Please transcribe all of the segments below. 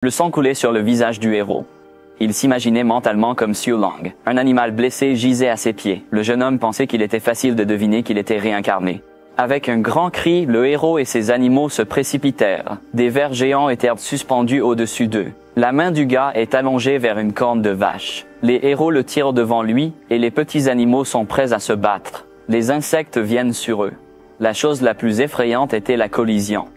Le sang coulait sur le visage du héros. Il s'imaginait mentalement comme Siu Long. Un animal blessé gisait à ses pieds. Le jeune homme pensait qu'il était facile de deviner qu'il était réincarné. Avec un grand cri, le héros et ses animaux se précipitèrent. Des vers géants étaient suspendus au-dessus d'eux. La main du gars est allongée vers une corne de vache. Les héros le tirent devant lui et les petits animaux sont prêts à se battre. Les insectes viennent sur eux. La chose la plus effrayante était la collision.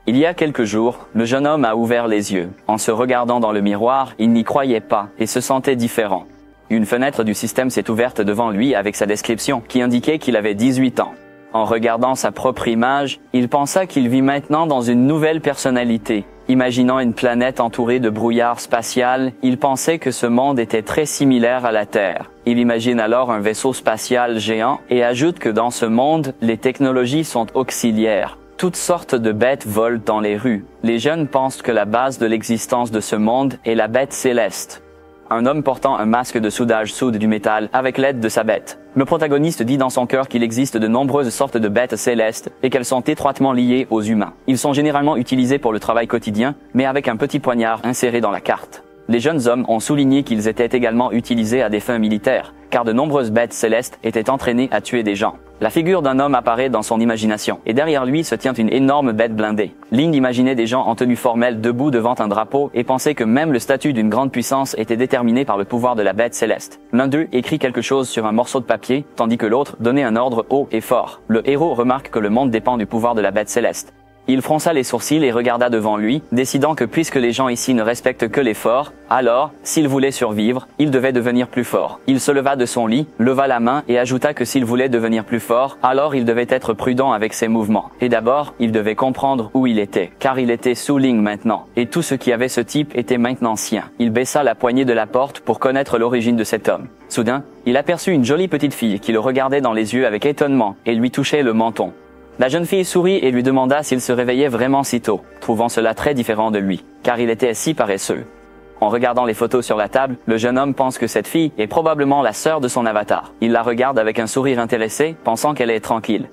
Il y a quelques jours, le jeune homme a ouvert les yeux. En se regardant dans le miroir, il n'y croyait pas et se sentait différent. Une fenêtre du système s'est ouverte devant lui avec sa description qui indiquait qu'il avait 18 ans. En regardant sa propre image, il pensa qu'il vit maintenant dans une nouvelle personnalité. Imaginant une planète entourée de brouillard spatial, il pensait que ce monde était très similaire à la Terre. Il imagine alors un vaisseau spatial géant et ajoute que dans ce monde, les technologies sont auxiliaires. Toutes sortes de bêtes volent dans les rues. Les jeunes pensent que la base de l'existence de ce monde est la bête céleste. Un homme portant un masque de soudage soude du métal avec l'aide de sa bête. Le protagoniste dit dans son cœur qu'il existe de nombreuses sortes de bêtes célestes et qu'elles sont étroitement liées aux humains. Ils sont généralement utilisés pour le travail quotidien, mais avec un petit poignard inséré dans la carte. Les jeunes hommes ont souligné qu'ils étaient également utilisés à des fins militaires, car de nombreuses bêtes célestes étaient entraînées à tuer des gens. La figure d'un homme apparaît dans son imagination, et derrière lui se tient une énorme bête blindée. Ling imaginait des gens en tenue formelle debout devant un drapeau et pensait que même le statut d'une grande puissance était déterminé par le pouvoir de la bête céleste. L'un d'eux écrit quelque chose sur un morceau de papier, tandis que l'autre donnait un ordre haut et fort. Le héros remarque que le monde dépend du pouvoir de la bête céleste. Il fronça les sourcils et regarda devant lui, décidant que puisque les gens ici ne respectent que les forts, alors, s'il voulait survivre, il devait devenir plus fort. Il se leva de son lit, leva la main et ajouta que s'il voulait devenir plus fort, alors il devait être prudent avec ses mouvements. Et d'abord, il devait comprendre où il était, car il était Su Ling maintenant, et tout ce qui avait ce type était maintenant sien. Il baissa la poignée de la porte pour connaître l'origine de cet homme. Soudain, il aperçut une jolie petite fille qui le regardait dans les yeux avec étonnement et lui touchait le menton. La jeune fille sourit et lui demanda s'il se réveillait vraiment si tôt, trouvant cela très différent de lui, car il était si paresseux. En regardant les photos sur la table, le jeune homme pense que cette fille est probablement la sœur de son avatar. Il la regarde avec un sourire intéressé, pensant qu'elle est tranquille.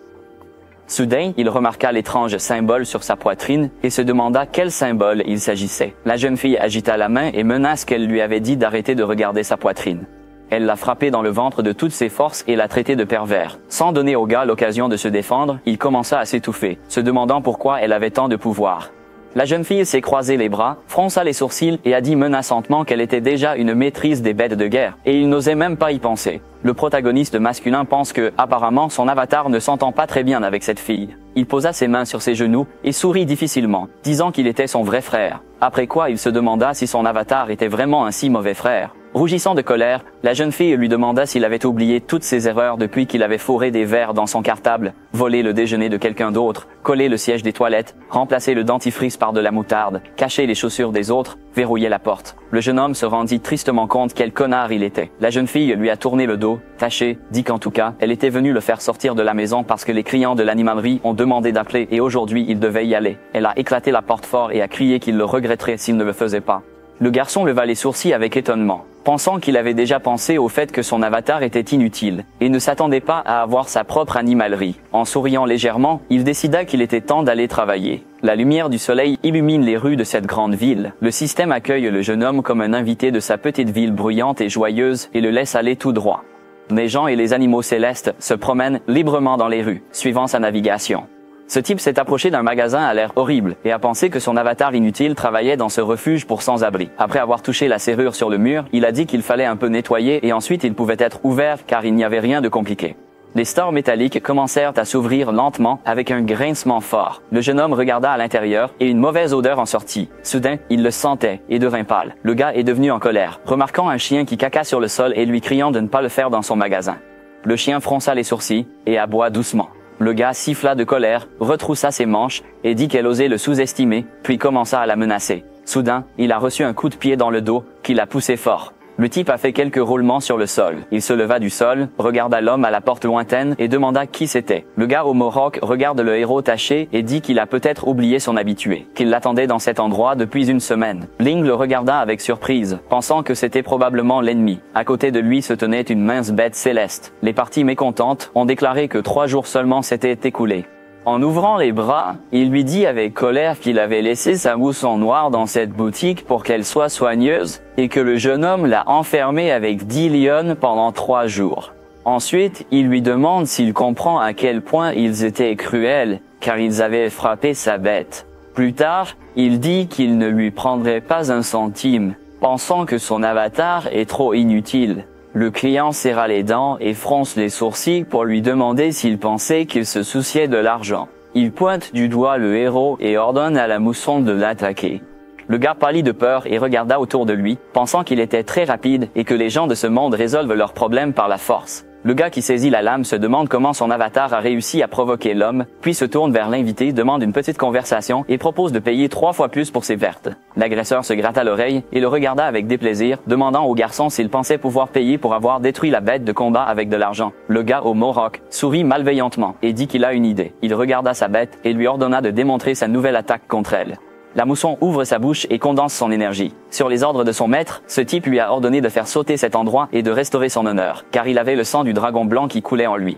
Soudain, il remarqua l'étrange symbole sur sa poitrine et se demanda quel symbole il s'agissait. La jeune fille agita la main et menace qu'elle lui avait dit d'arrêter de regarder sa poitrine. Elle l'a frappé dans le ventre de toutes ses forces et l'a traité de pervers. Sans donner au gars l'occasion de se défendre, il commença à s'étouffer, se demandant pourquoi elle avait tant de pouvoir. La jeune fille s'est croisé les bras, fronça les sourcils et a dit menaçantement qu'elle était déjà une maîtrise des bêtes de guerre, et il n'osait même pas y penser. Le protagoniste masculin pense que, apparemment, son avatar ne s'entend pas très bien avec cette fille. Il posa ses mains sur ses genoux et sourit difficilement, disant qu'il était son vrai frère. Après quoi, il se demanda si son avatar était vraiment un si mauvais frère. Rougissant de colère, la jeune fille lui demanda s'il avait oublié toutes ses erreurs depuis qu'il avait fourré des verres dans son cartable, volé le déjeuner de quelqu'un d'autre, collé le siège des toilettes, remplacé le dentifrice par de la moutarde, caché les chaussures des autres, verrouillé la porte. Le jeune homme se rendit tristement compte quel connard il était. La jeune fille lui a tourné le dos, taché, dit qu'en tout cas, elle était venue le faire sortir de la maison parce que les clients de l'animalerie ont demandé d'appeler et aujourd'hui il devait y aller. Elle a éclaté la porte fort et a crié qu'il le regretterait s'il ne le faisait pas. Le garçon leva les sourcils avec étonnement, pensant qu'il avait déjà pensé au fait que son avatar était inutile, et ne s'attendait pas à avoir sa propre animalerie. En souriant légèrement, il décida qu'il était temps d'aller travailler. La lumière du soleil illumine les rues de cette grande ville. Le système accueille le jeune homme comme un invité de sa petite ville bruyante et joyeuse et le laisse aller tout droit. Les gens et les animaux célestes se promènent librement dans les rues, suivant sa navigation. Ce type s'est approché d'un magasin à l'air horrible et a pensé que son avatar inutile travaillait dans ce refuge pour sans-abri. Après avoir touché la serrure sur le mur, il a dit qu'il fallait un peu nettoyer et ensuite il pouvait être ouvert car il n'y avait rien de compliqué. Les stores métalliques commencèrent à s'ouvrir lentement avec un grincement fort. Le jeune homme regarda à l'intérieur et une mauvaise odeur en sortit. Soudain, il le sentait et devint pâle. Le gars est devenu en colère, remarquant un chien qui caca sur le sol et lui criant de ne pas le faire dans son magasin. Le chien fronça les sourcils et aboia doucement. Le gars siffla de colère, retroussa ses manches et dit qu'elle osait le sous-estimer, puis commença à la menacer. Soudain, il a reçu un coup de pied dans le dos, qui l'a poussé fort. Le type a fait quelques roulements sur le sol. Il se leva du sol, regarda l'homme à la porte lointaine et demanda qui c'était. Le gars au mohawk regarde le héros taché et dit qu'il a peut-être oublié son habitué, qu'il l'attendait dans cet endroit depuis une semaine. Ling le regarda avec surprise, pensant que c'était probablement l'ennemi. À côté de lui se tenait une mince bête céleste. Les parties mécontentes ont déclaré que 3 jours seulement s'étaient écoulés. En ouvrant les bras, il lui dit avec colère qu'il avait laissé sa mousson noire dans cette boutique pour qu'elle soit soigneuse et que le jeune homme l'a enfermée avec 10 lionnes pendant 3 jours. Ensuite, il lui demande s'il comprend à quel point ils étaient cruels, car ils avaient frappé sa bête. Plus tard, il dit qu'il ne lui prendrait pas un centime, pensant que son avatar est trop inutile. Le client serra les dents et fronce les sourcils pour lui demander s'il pensait qu'il se souciait de l'argent. Il pointe du doigt le héros et ordonne à la mousson de l'attaquer. Le gars pâlit de peur et regarda autour de lui, pensant qu'il était très rapide et que les gens de ce monde résolvent leurs problèmes par la force. Le gars qui saisit la lame se demande comment son avatar a réussi à provoquer l'homme, puis se tourne vers l'invité, demande une petite conversation et propose de payer 3 fois plus pour ses vertes. L'agresseur se gratta l'oreille et le regarda avec déplaisir, demandant au garçon s'il pensait pouvoir payer pour avoir détruit la bête de combat avec de l'argent. Le gars au mohawk sourit malveillantement et dit qu'il a une idée. Il regarda sa bête et lui ordonna de démontrer sa nouvelle attaque contre elle. La mousson ouvre sa bouche et condense son énergie. Sur les ordres de son maître, ce type lui a ordonné de faire sauter cet endroit et de restaurer son honneur, car il avait le sang du dragon blanc qui coulait en lui.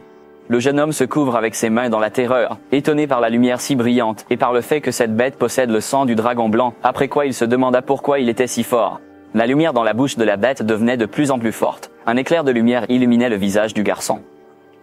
Le jeune homme se couvre avec ses mains dans la terreur, étonné par la lumière si brillante et par le fait que cette bête possède le sang du dragon blanc, après quoi il se demanda pourquoi il était si fort. La lumière dans la bouche de la bête devenait de plus en plus forte. Un éclair de lumière illuminait le visage du garçon.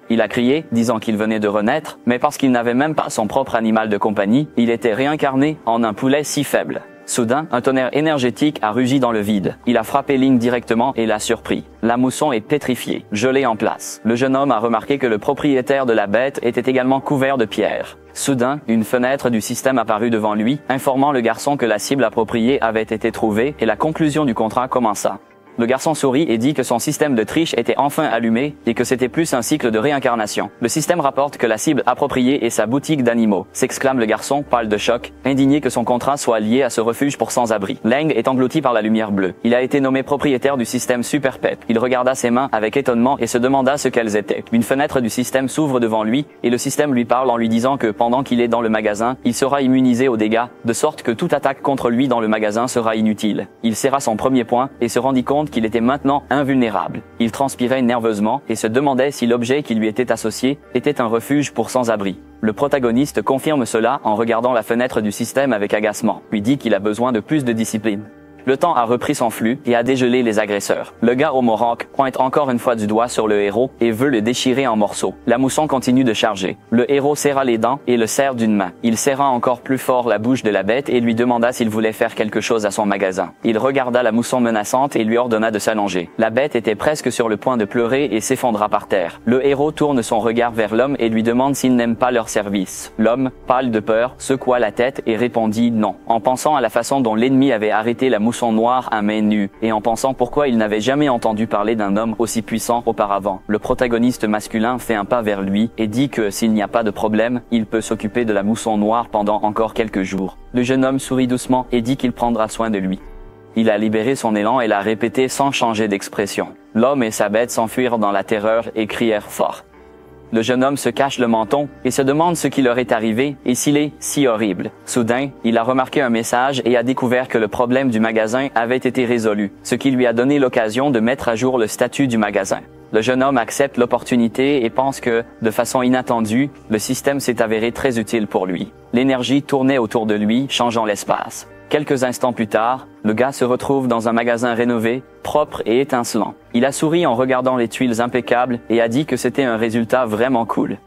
Il a crié, disant qu'il venait de renaître, mais parce qu'il n'avait même pas son propre animal de compagnie, il était réincarné en un poulet si faible. Soudain, un tonnerre énergétique a rugi dans le vide. Il a frappé Ling directement et l'a surpris. La mousson est pétrifiée, gelée en place. Le jeune homme a remarqué que le propriétaire de la bête était également couvert de pierres. Soudain, une fenêtre du système apparut devant lui, informant le garçon que la cible appropriée avait été trouvée et la conclusion du contrat commença. Le garçon sourit et dit que son système de triche était enfin allumé et que c'était plus un cycle de réincarnation. Le système rapporte que la cible appropriée est sa boutique d'animaux, s'exclame le garçon, pâle de choc, indigné que son contrat soit lié à ce refuge pour sans-abri. Leng est englouti par la lumière bleue. Il a été nommé propriétaire du système Super Pet. Il regarda ses mains avec étonnement et se demanda ce qu'elles étaient. Une fenêtre du système s'ouvre devant lui et le système lui parle en lui disant que pendant qu'il est dans le magasin, il sera immunisé aux dégâts, de sorte que toute attaque contre lui dans le magasin sera inutile. Il serra son premier poing et se rendit compte qu'il était maintenant invulnérable. Il transpirait nerveusement et se demandait si l'objet qui lui était associé était un refuge pour sans-abri. Le protagoniste confirme cela en regardant la fenêtre du système avec agacement, lui dit qu'il a besoin de plus de discipline. Le temps a repris son flux et a dégelé les agresseurs. Le gars au mohawk pointe encore une fois du doigt sur le héros et veut le déchirer en morceaux. La mousson continue de charger. Le héros serra les dents et le serre d'une main. Il serra encore plus fort la bouche de la bête et lui demanda s'il voulait faire quelque chose à son magasin. Il regarda la mousson menaçante et lui ordonna de s'allonger. La bête était presque sur le point de pleurer et s'effondra par terre. Le héros tourne son regard vers l'homme et lui demande s'il n'aime pas leur service. L'homme, pâle de peur, secoua la tête et répondit non, en pensant à la façon dont l'ennemi avait arrêté la mousson noire à main nue, et en pensant pourquoi il n'avait jamais entendu parler d'un homme aussi puissant auparavant. Le protagoniste masculin fait un pas vers lui et dit que s'il n'y a pas de problème, il peut s'occuper de la mousson noire pendant encore quelques jours. Le jeune homme sourit doucement et dit qu'il prendra soin de lui. Il a libéré son élan et l'a répété sans changer d'expression. L'homme et sa bête s'enfuirent dans la terreur et crièrent fort. Le jeune homme se cache le menton et se demande ce qui leur est arrivé et s'il est si horrible. Soudain, il a remarqué un message et a découvert que le problème du magasin avait été résolu, ce qui lui a donné l'occasion de mettre à jour le statut du magasin. Le jeune homme accepte l'opportunité et pense que, de façon inattendue, le système s'est avéré très utile pour lui. L'énergie tournait autour de lui, changeant l'espace. Quelques instants plus tard, le gars se retrouve dans un magasin rénové, propre et étincelant. Il a souri en regardant les tuiles impeccables et a dit que c'était un résultat vraiment cool.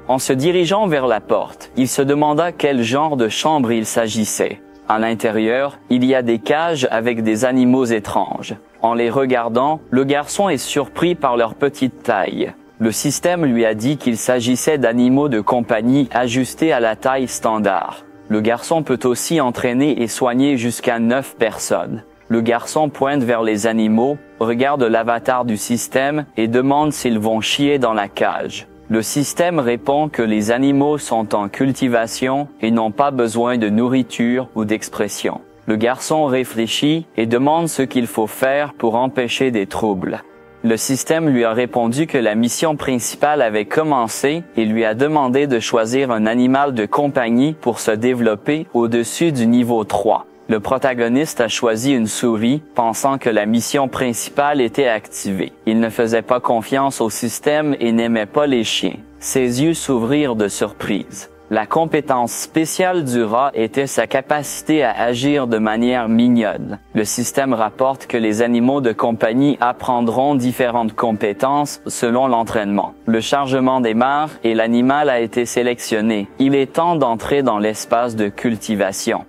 En se dirigeant vers la porte, il se demanda quel genre de chambre il s'agissait. À l'intérieur, il y a des cages avec des animaux étranges. En les regardant, le garçon est surpris par leur petite taille. Le système lui a dit qu'il s'agissait d'animaux de compagnie ajustés à la taille standard. Le garçon peut aussi entraîner et soigner jusqu'à 9 personnes. Le garçon pointe vers les animaux, regarde l'avatar du système et demande s'ils vont chier dans la cage. Le système répond que les animaux sont en cultivation et n'ont pas besoin de nourriture ou d'expression. Le garçon réfléchit et demande ce qu'il faut faire pour empêcher des troubles. Le système lui a répondu que la mission principale avait commencé et lui a demandé de choisir un animal de compagnie pour se développer au-dessus du niveau 3. Le protagoniste a choisi une souris, pensant que la mission principale était activée. Il ne faisait pas confiance au système et n'aimait pas les chiens. Ses yeux s'ouvrirent de surprise. La compétence spéciale du rat était sa capacité à agir de manière mignonne. Le système rapporte que les animaux de compagnie apprendront différentes compétences selon l'entraînement. Le chargement démarre et l'animal a été sélectionné. Il est temps d'entrer dans l'espace de cultivation.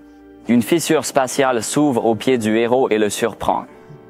Une fissure spatiale s'ouvre au pied du héros et le surprend.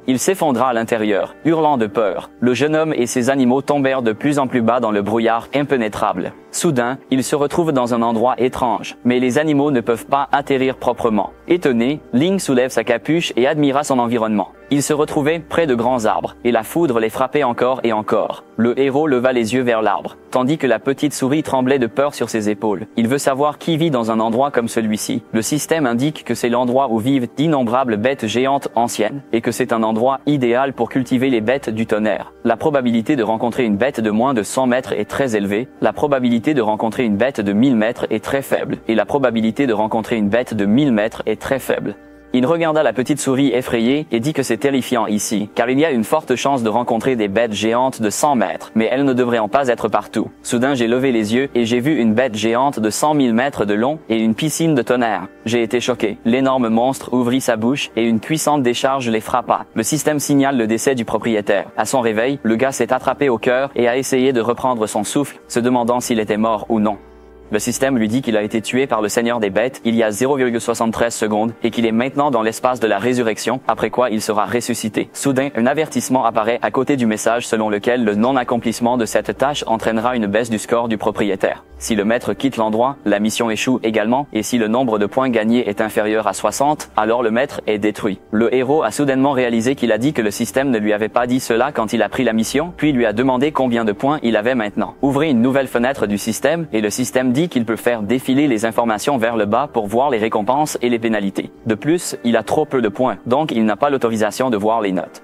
Il s'effondra à l'intérieur, hurlant de peur. Le jeune homme et ses animaux tombèrent de plus en plus bas dans le brouillard impénétrable. Soudain, il se retrouve dans un endroit étrange, mais les animaux ne peuvent pas atterrir proprement. Étonné, Ling soulève sa capuche et admira son environnement. Il se retrouvait près de grands arbres, et la foudre les frappait encore et encore. Le héros leva les yeux vers l'arbre, tandis que la petite souris tremblait de peur sur ses épaules. Il veut savoir qui vit dans un endroit comme celui-ci. Le système indique que c'est l'endroit où vivent d'innombrables bêtes géantes anciennes, et que c'est un endroit idéal pour cultiver les bêtes du tonnerre. La probabilité de rencontrer une bête de moins de 100 mètres est très élevée, la probabilité de rencontrer une bête de 1000 mètres est très faible, et la probabilité de rencontrer une bête de 1000 mètres est très faible. Il regarda la petite souris effrayée et dit que c'est terrifiant ici, car il y a une forte chance de rencontrer des bêtes géantes de 100 mètres, mais elles ne devraient pas être partout. Soudain, j'ai levé les yeux et j'ai vu une bête géante de 100 000 mètres de long et une piscine de tonnerre. J'ai été choqué. L'énorme monstre ouvrit sa bouche et une puissante décharge les frappa. Le système signale le décès du propriétaire. À son réveil, le gars s'est attrapé au cœur et a essayé de reprendre son souffle, se demandant s'il était mort ou non. Le système lui dit qu'il a été tué par le Seigneur des Bêtes il y a 0,73 secondes et qu'il est maintenant dans l'espace de la résurrection, après quoi il sera ressuscité. Soudain, un avertissement apparaît à côté du message selon lequel le non-accomplissement de cette tâche entraînera une baisse du score du propriétaire. Si le maître quitte l'endroit, la mission échoue également, et si le nombre de points gagnés est inférieur à 60, alors le maître est détruit. Le héros a soudainement réalisé qu'il a dit que le système ne lui avait pas dit cela quand il a pris la mission, puis lui a demandé combien de points il avait maintenant. Ouvrez une nouvelle fenêtre du système, et le système dit qu'il peut faire défiler les informations vers le bas pour voir les récompenses et les pénalités. De plus, il a trop peu de points, donc il n'a pas l'autorisation de voir les notes.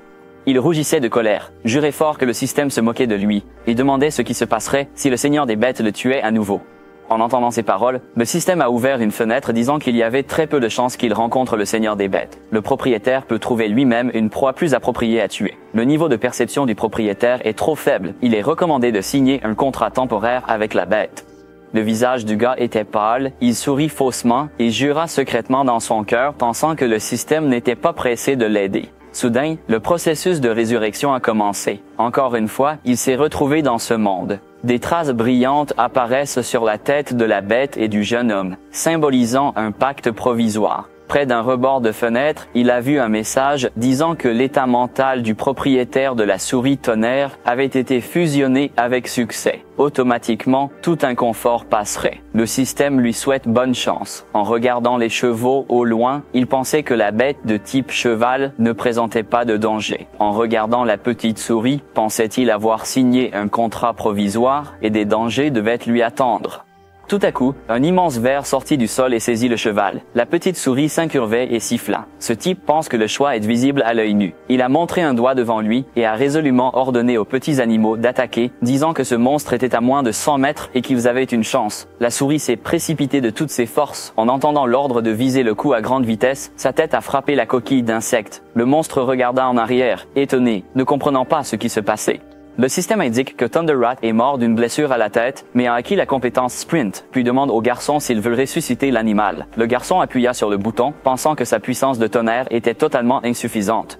Il rougissait de colère, jurait fort que le système se moquait de lui, et demandait ce qui se passerait si le Seigneur des Bêtes le tuait à nouveau. En entendant ces paroles, le système a ouvert une fenêtre disant qu'il y avait très peu de chances qu'il rencontre le Seigneur des Bêtes. Le propriétaire peut trouver lui-même une proie plus appropriée à tuer. Le niveau de perception du propriétaire est trop faible. Il est recommandé de signer un contrat temporaire avec la bête. Le visage du gars était pâle, il sourit faussement et jura secrètement dans son cœur, pensant que le système n'était pas pressé de l'aider. Soudain, le processus de résurrection a commencé. Encore une fois, il s'est retrouvé dans ce monde. Des traces brillantes apparaissent sur la tête de la bête et du jeune homme, symbolisant un pacte provisoire. Près d'un rebord de fenêtre, il a vu un message disant que l'état mental du propriétaire de la souris tonnerre avait été fusionné avec succès. Automatiquement, tout inconfort passerait. Le système lui souhaite bonne chance. En regardant les chevaux au loin, il pensait que la bête de type cheval ne présentait pas de danger. En regardant la petite souris, pensait-il avoir signé un contrat provisoire et des dangers devaient lui attendre. Tout à coup, un immense ver sortit du sol et saisit le cheval. La petite souris s'incurvait et siffla. Ce type pense que le choix est visible à l'œil nu. Il a montré un doigt devant lui et a résolument ordonné aux petits animaux d'attaquer, disant que ce monstre était à moins de 100 mètres et qu'ils avaient une chance. La souris s'est précipitée de toutes ses forces. En entendant l'ordre de viser le coup à grande vitesse, sa tête a frappé la coquille d'insecte. Le monstre regarda en arrière, étonné, ne comprenant pas ce qui se passait. Le système indique que Thunderrat est mort d'une blessure à la tête, mais a acquis la compétence Sprint, puis demande au garçon s'il veut ressusciter l'animal. Le garçon appuya sur le bouton, pensant que sa puissance de tonnerre était totalement insuffisante.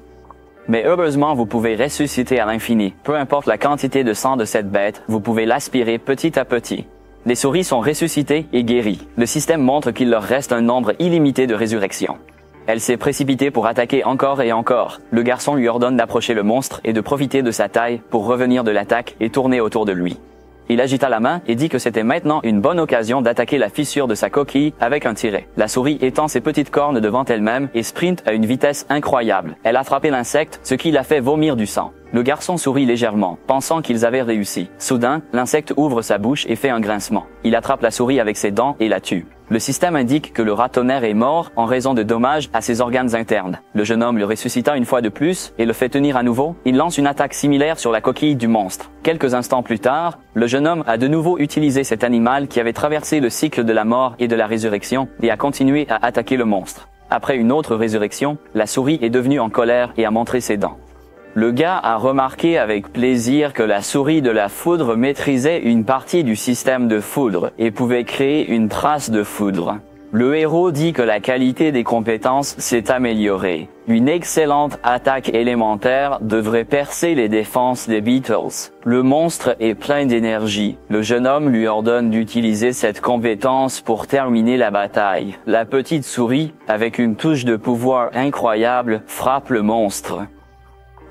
Mais heureusement, vous pouvez ressusciter à l'infini. Peu importe la quantité de sang de cette bête, vous pouvez l'aspirer petit à petit. Les souris sont ressuscitées et guéries. Le système montre qu'il leur reste un nombre illimité de résurrections. Elle s'est précipitée pour attaquer encore et encore. Le garçon lui ordonne d'approcher le monstre et de profiter de sa taille pour revenir de l'attaque et tourner autour de lui. Il agita la main et dit que c'était maintenant une bonne occasion d'attaquer la fissure de sa coquille avec un tiret. La souris étend ses petites cornes devant elle-même et sprint à une vitesse incroyable. Elle a frappé l'insecte, ce qui l'a fait vomir du sang. Le garçon sourit légèrement, pensant qu'ils avaient réussi. Soudain, l'insecte ouvre sa bouche et fait un grincement. Il attrape la souris avec ses dents et la tue. Le système indique que le rat tonnerre est mort en raison de dommages à ses organes internes. Le jeune homme le ressuscita une fois de plus et le fait tenir à nouveau. Il lance une attaque similaire sur la coquille du monstre. Quelques instants plus tard, le jeune homme a de nouveau utilisé cet animal qui avait traversé le cycle de la mort et de la résurrection et a continué à attaquer le monstre. Après une autre résurrection, la souris est devenue en colère et a montré ses dents. Le gars a remarqué avec plaisir que la souris de la foudre maîtrisait une partie du système de foudre et pouvait créer une trace de foudre. Le héros dit que la qualité des compétences s'est améliorée. Une excellente attaque élémentaire devrait percer les défenses des Beatles. Le monstre est plein d'énergie. Le jeune homme lui ordonne d'utiliser cette compétence pour terminer la bataille. La petite souris, avec une touche de pouvoir incroyable, frappe le monstre.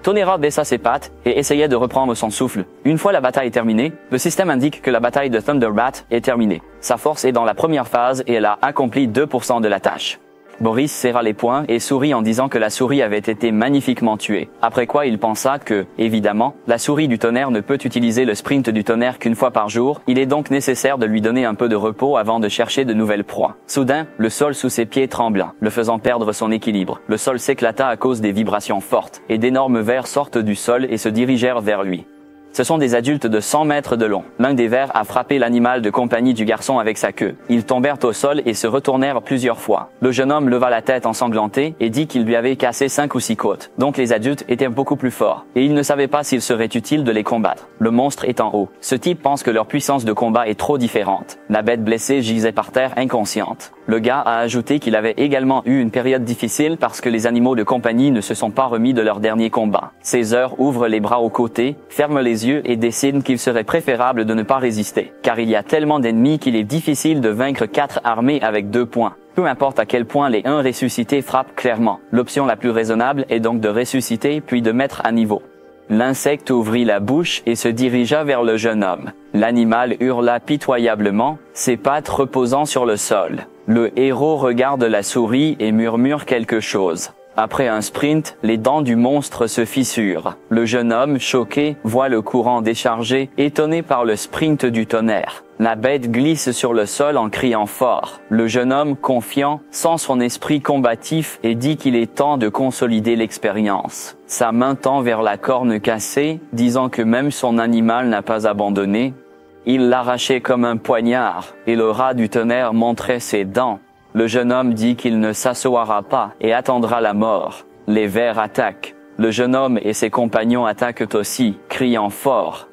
Tonera baissa ses pattes et essayait de reprendre son souffle. Une fois la bataille terminée, le système indique que la bataille de Thunderbat est terminée. Sa force est dans la première phase et elle a accompli 2% de la tâche. Boris serra les poings et sourit en disant que la souris avait été magnifiquement tuée. Après quoi il pensa que, évidemment, la souris du tonnerre ne peut utiliser le sprint du tonnerre qu'une fois par jour, il est donc nécessaire de lui donner un peu de repos avant de chercher de nouvelles proies. Soudain, le sol sous ses pieds trembla, le faisant perdre son équilibre. Le sol s'éclata à cause des vibrations fortes, et d'énormes vers sortent du sol et se dirigèrent vers lui. Ce sont des adultes de 100 mètres de long. L'un des vers a frappé l'animal de compagnie du garçon avec sa queue. Ils tombèrent au sol et se retournèrent plusieurs fois. Le jeune homme leva la tête ensanglanté et dit qu'il lui avait cassé 5 ou 6 côtes. Donc les adultes étaient beaucoup plus forts. Et il ne savait pas s'il serait utile de les combattre. Le monstre est en haut. Ce type pense que leur puissance de combat est trop différente. La bête blessée gisait par terre inconsciente. Le gars a ajouté qu'il avait également eu une période difficile parce que les animaux de compagnie ne se sont pas remis de leur dernier combat. Caesar ouvre les bras aux côtés, ferme les yeux et décide qu'il serait préférable de ne pas résister, car il y a tellement d'ennemis qu'il est difficile de vaincre 4 armées avec 2 points. Peu importe à quel point les 1 ressuscités frappent clairement. L'option la plus raisonnable est donc de ressusciter puis de mettre à niveau. L'insecte ouvrit la bouche et se dirigea vers le jeune homme. L'animal hurla pitoyablement, ses pattes reposant sur le sol. Le héros regarde la souris et murmure quelque chose. Après un sprint, les dents du monstre se fissurent. Le jeune homme, choqué, voit le courant déchargé, étonné par le sprint du tonnerre. La bête glisse sur le sol en criant fort. Le jeune homme, confiant, sent son esprit combatif et dit qu'il est temps de consolider l'expérience. Sa main tend vers la corne cassée, disant que même son animal n'a pas abandonné. Il l'arrachait comme un poignard, et le rat du tonnerre montrait ses dents. Le jeune homme dit qu'il ne s'assoira pas et attendra la mort. Les vers attaquent. Le jeune homme et ses compagnons attaquent aussi, criant fort.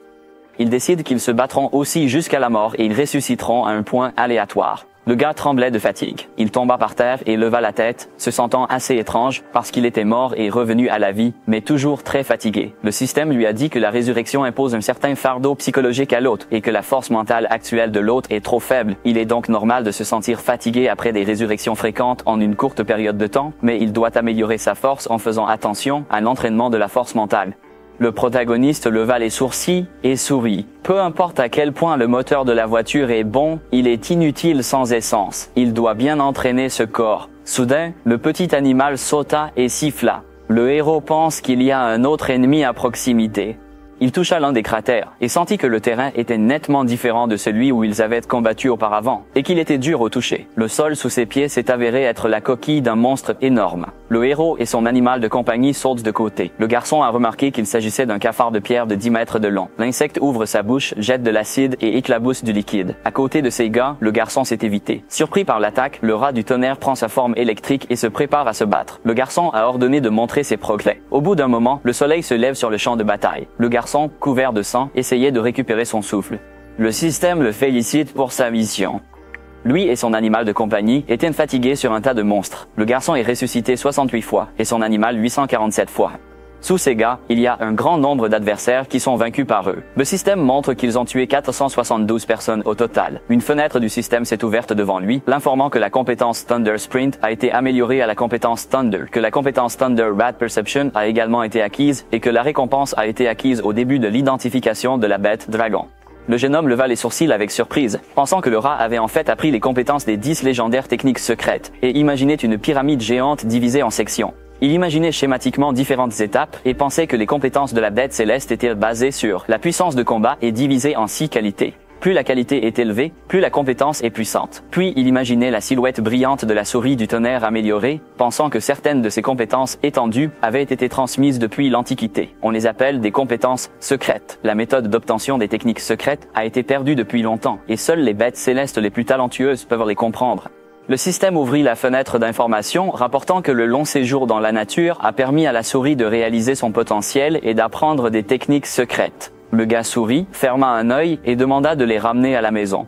Ils décident qu'ils se battront aussi jusqu'à la mort et ils ressusciteront à un point aléatoire. Le gars tremblait de fatigue. Il tomba par terre et leva la tête, se sentant assez étrange parce qu'il était mort et revenu à la vie, mais toujours très fatigué. Le système lui a dit que la résurrection impose un certain fardeau psychologique à l'hôte et que la force mentale actuelle de l'hôte est trop faible. Il est donc normal de se sentir fatigué après des résurrections fréquentes en une courte période de temps, mais il doit améliorer sa force en faisant attention à l'entraînement de la force mentale. Le protagoniste leva les sourcils et sourit. Peu importe à quel point le moteur de la voiture est bon, il est inutile sans essence. Il doit bien entraîner ce corps. Soudain, le petit animal sauta et siffla. Le héros pense qu'il y a un autre ennemi à proximité. Il toucha l'un des cratères et sentit que le terrain était nettement différent de celui où ils avaient combattu auparavant et qu'il était dur au toucher. Le sol sous ses pieds s'est avéré être la coquille d'un monstre énorme. Le héros et son animal de compagnie sautent de côté. Le garçon a remarqué qu'il s'agissait d'un cafard de pierre de 10 mètres de long. L'insecte ouvre sa bouche, jette de l'acide et éclabousse du liquide. À côté de ses gars, le garçon s'est évité. Surpris par l'attaque, le rat du tonnerre prend sa forme électrique et se prépare à se battre. Le garçon a ordonné de montrer ses progrès. Au bout d'un moment, le soleil se lève sur le champ de bataille. Le garçon, couvert de sang, essayait de récupérer son souffle. Le système le félicite pour sa mission. Lui et son animal de compagnie étaient fatigués sur un tas de monstres. Le garçon est ressuscité 68 fois et son animal 847 fois. Sous ces gars, il y a un grand nombre d'adversaires qui sont vaincus par eux. Le système montre qu'ils ont tué 472 personnes au total. Une fenêtre du système s'est ouverte devant lui, l'informant que la compétence Thunder Sprint a été améliorée à la compétence Thunder, que la compétence Thunder Rat Perception a également été acquise et que la récompense a été acquise au début de l'identification de la bête dragon. Le jeune homme leva les sourcils avec surprise, pensant que le rat avait en fait appris les compétences des 10 légendaires techniques secrètes, et imaginait une pyramide géante divisée en sections. Il imaginait schématiquement différentes étapes et pensait que les compétences de la bête céleste étaient basées sur la puissance de combat et divisée en 6 qualités. Plus la qualité est élevée, plus la compétence est puissante. Puis il imaginait la silhouette brillante de la souris du tonnerre améliorée, pensant que certaines de ses compétences étendues avaient été transmises depuis l'Antiquité. On les appelle des compétences secrètes. La méthode d'obtention des techniques secrètes a été perdue depuis longtemps, et seules les bêtes célestes les plus talentueuses peuvent les comprendre. Le système ouvrit la fenêtre d'information, rapportant que le long séjour dans la nature a permis à la souris de réaliser son potentiel et d'apprendre des techniques secrètes. Le gars sourit, ferma un œil et demanda de les ramener à la maison.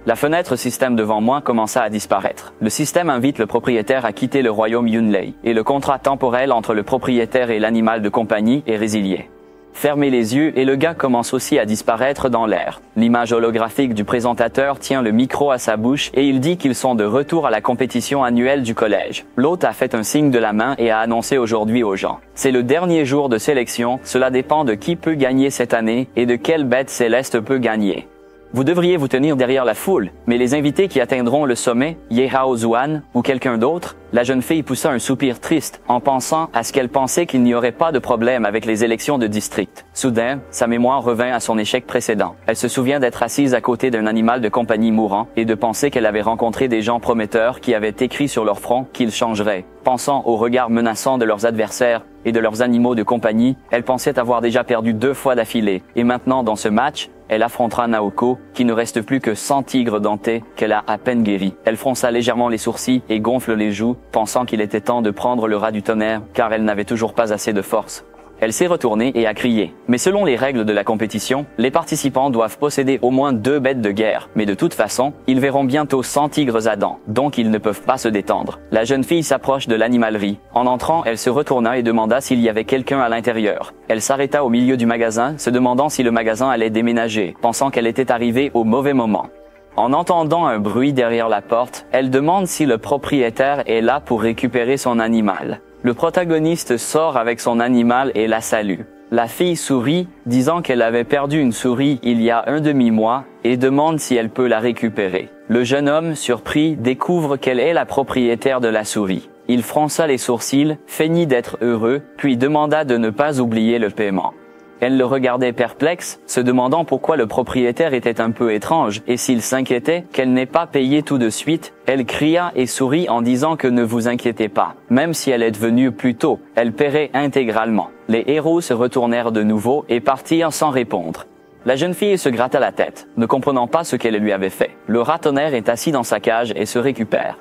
La fenêtre système devant moi commença à disparaître. Le système invite le propriétaire à quitter le royaume Yunlei et le contrat temporel entre le propriétaire et l'animal de compagnie est résilié. Fermez les yeux et le gars commence aussi à disparaître dans l'air. L'image holographique du présentateur tient le micro à sa bouche et il dit qu'ils sont de retour à la compétition annuelle du collège. L'hôte a fait un signe de la main et a annoncé aujourd'hui aux gens. C'est le dernier jour de sélection, cela dépend de qui peut gagner cette année et de quelle bête céleste peut gagner. Vous devriez vous tenir derrière la foule, mais les invités qui atteindront le sommet, Yehao Zuan ou quelqu'un d'autre, la jeune fille poussa un soupir triste en pensant à ce qu'elle pensait qu'il n'y aurait pas de problème avec les élections de district. Soudain, sa mémoire revint à son échec précédent. Elle se souvient d'être assise à côté d'un animal de compagnie mourant et de penser qu'elle avait rencontré des gens prometteurs qui avaient écrit sur leur front qu'ils changeraient. Pensant aux regards menaçants de leurs adversaires et de leurs animaux de compagnie, elle pensait avoir déjà perdu 2 fois d'affilée. Et maintenant, dans ce match, elle affrontera Naoko, qui ne reste plus que 100 tigres dentés qu'elle a à peine guéris. Elle fronça légèrement les sourcils et gonfle les joues, pensant qu'il était temps de prendre le rat du tonnerre, car elle n'avait toujours pas assez de force. Elle s'est retournée et a crié. Mais selon les règles de la compétition, les participants doivent posséder au moins 2 bêtes de guerre. Mais de toute façon, ils verront bientôt 100 tigres à dents, donc ils ne peuvent pas se détendre. La jeune fille s'approche de l'animalerie. En entrant, elle se retourna et demanda s'il y avait quelqu'un à l'intérieur. Elle s'arrêta au milieu du magasin, se demandant si le magasin allait déménager, pensant qu'elle était arrivée au mauvais moment. En entendant un bruit derrière la porte, elle demande si le propriétaire est là pour récupérer son animal. Le protagoniste sort avec son animal et la salue. La fille sourit, disant qu'elle avait perdu une souris il y a un demi-mois et demande si elle peut la récupérer. Le jeune homme, surpris, découvre qu'elle est la propriétaire de la souris. Il fronça les sourcils, feignit d'être heureux, puis demanda de ne pas oublier le paiement. Elle le regardait perplexe, se demandant pourquoi le propriétaire était un peu étrange, et s'il s'inquiétait qu'elle n'ait pas payé tout de suite, elle cria et sourit en disant que ne vous inquiétez pas. Même si elle est venue plus tôt, elle paierait intégralement. Les héros se retournèrent de nouveau et partirent sans répondre. La jeune fille se gratta la tête, ne comprenant pas ce qu'elle lui avait fait. Le rat-tonnerre est assis dans sa cage et se récupère.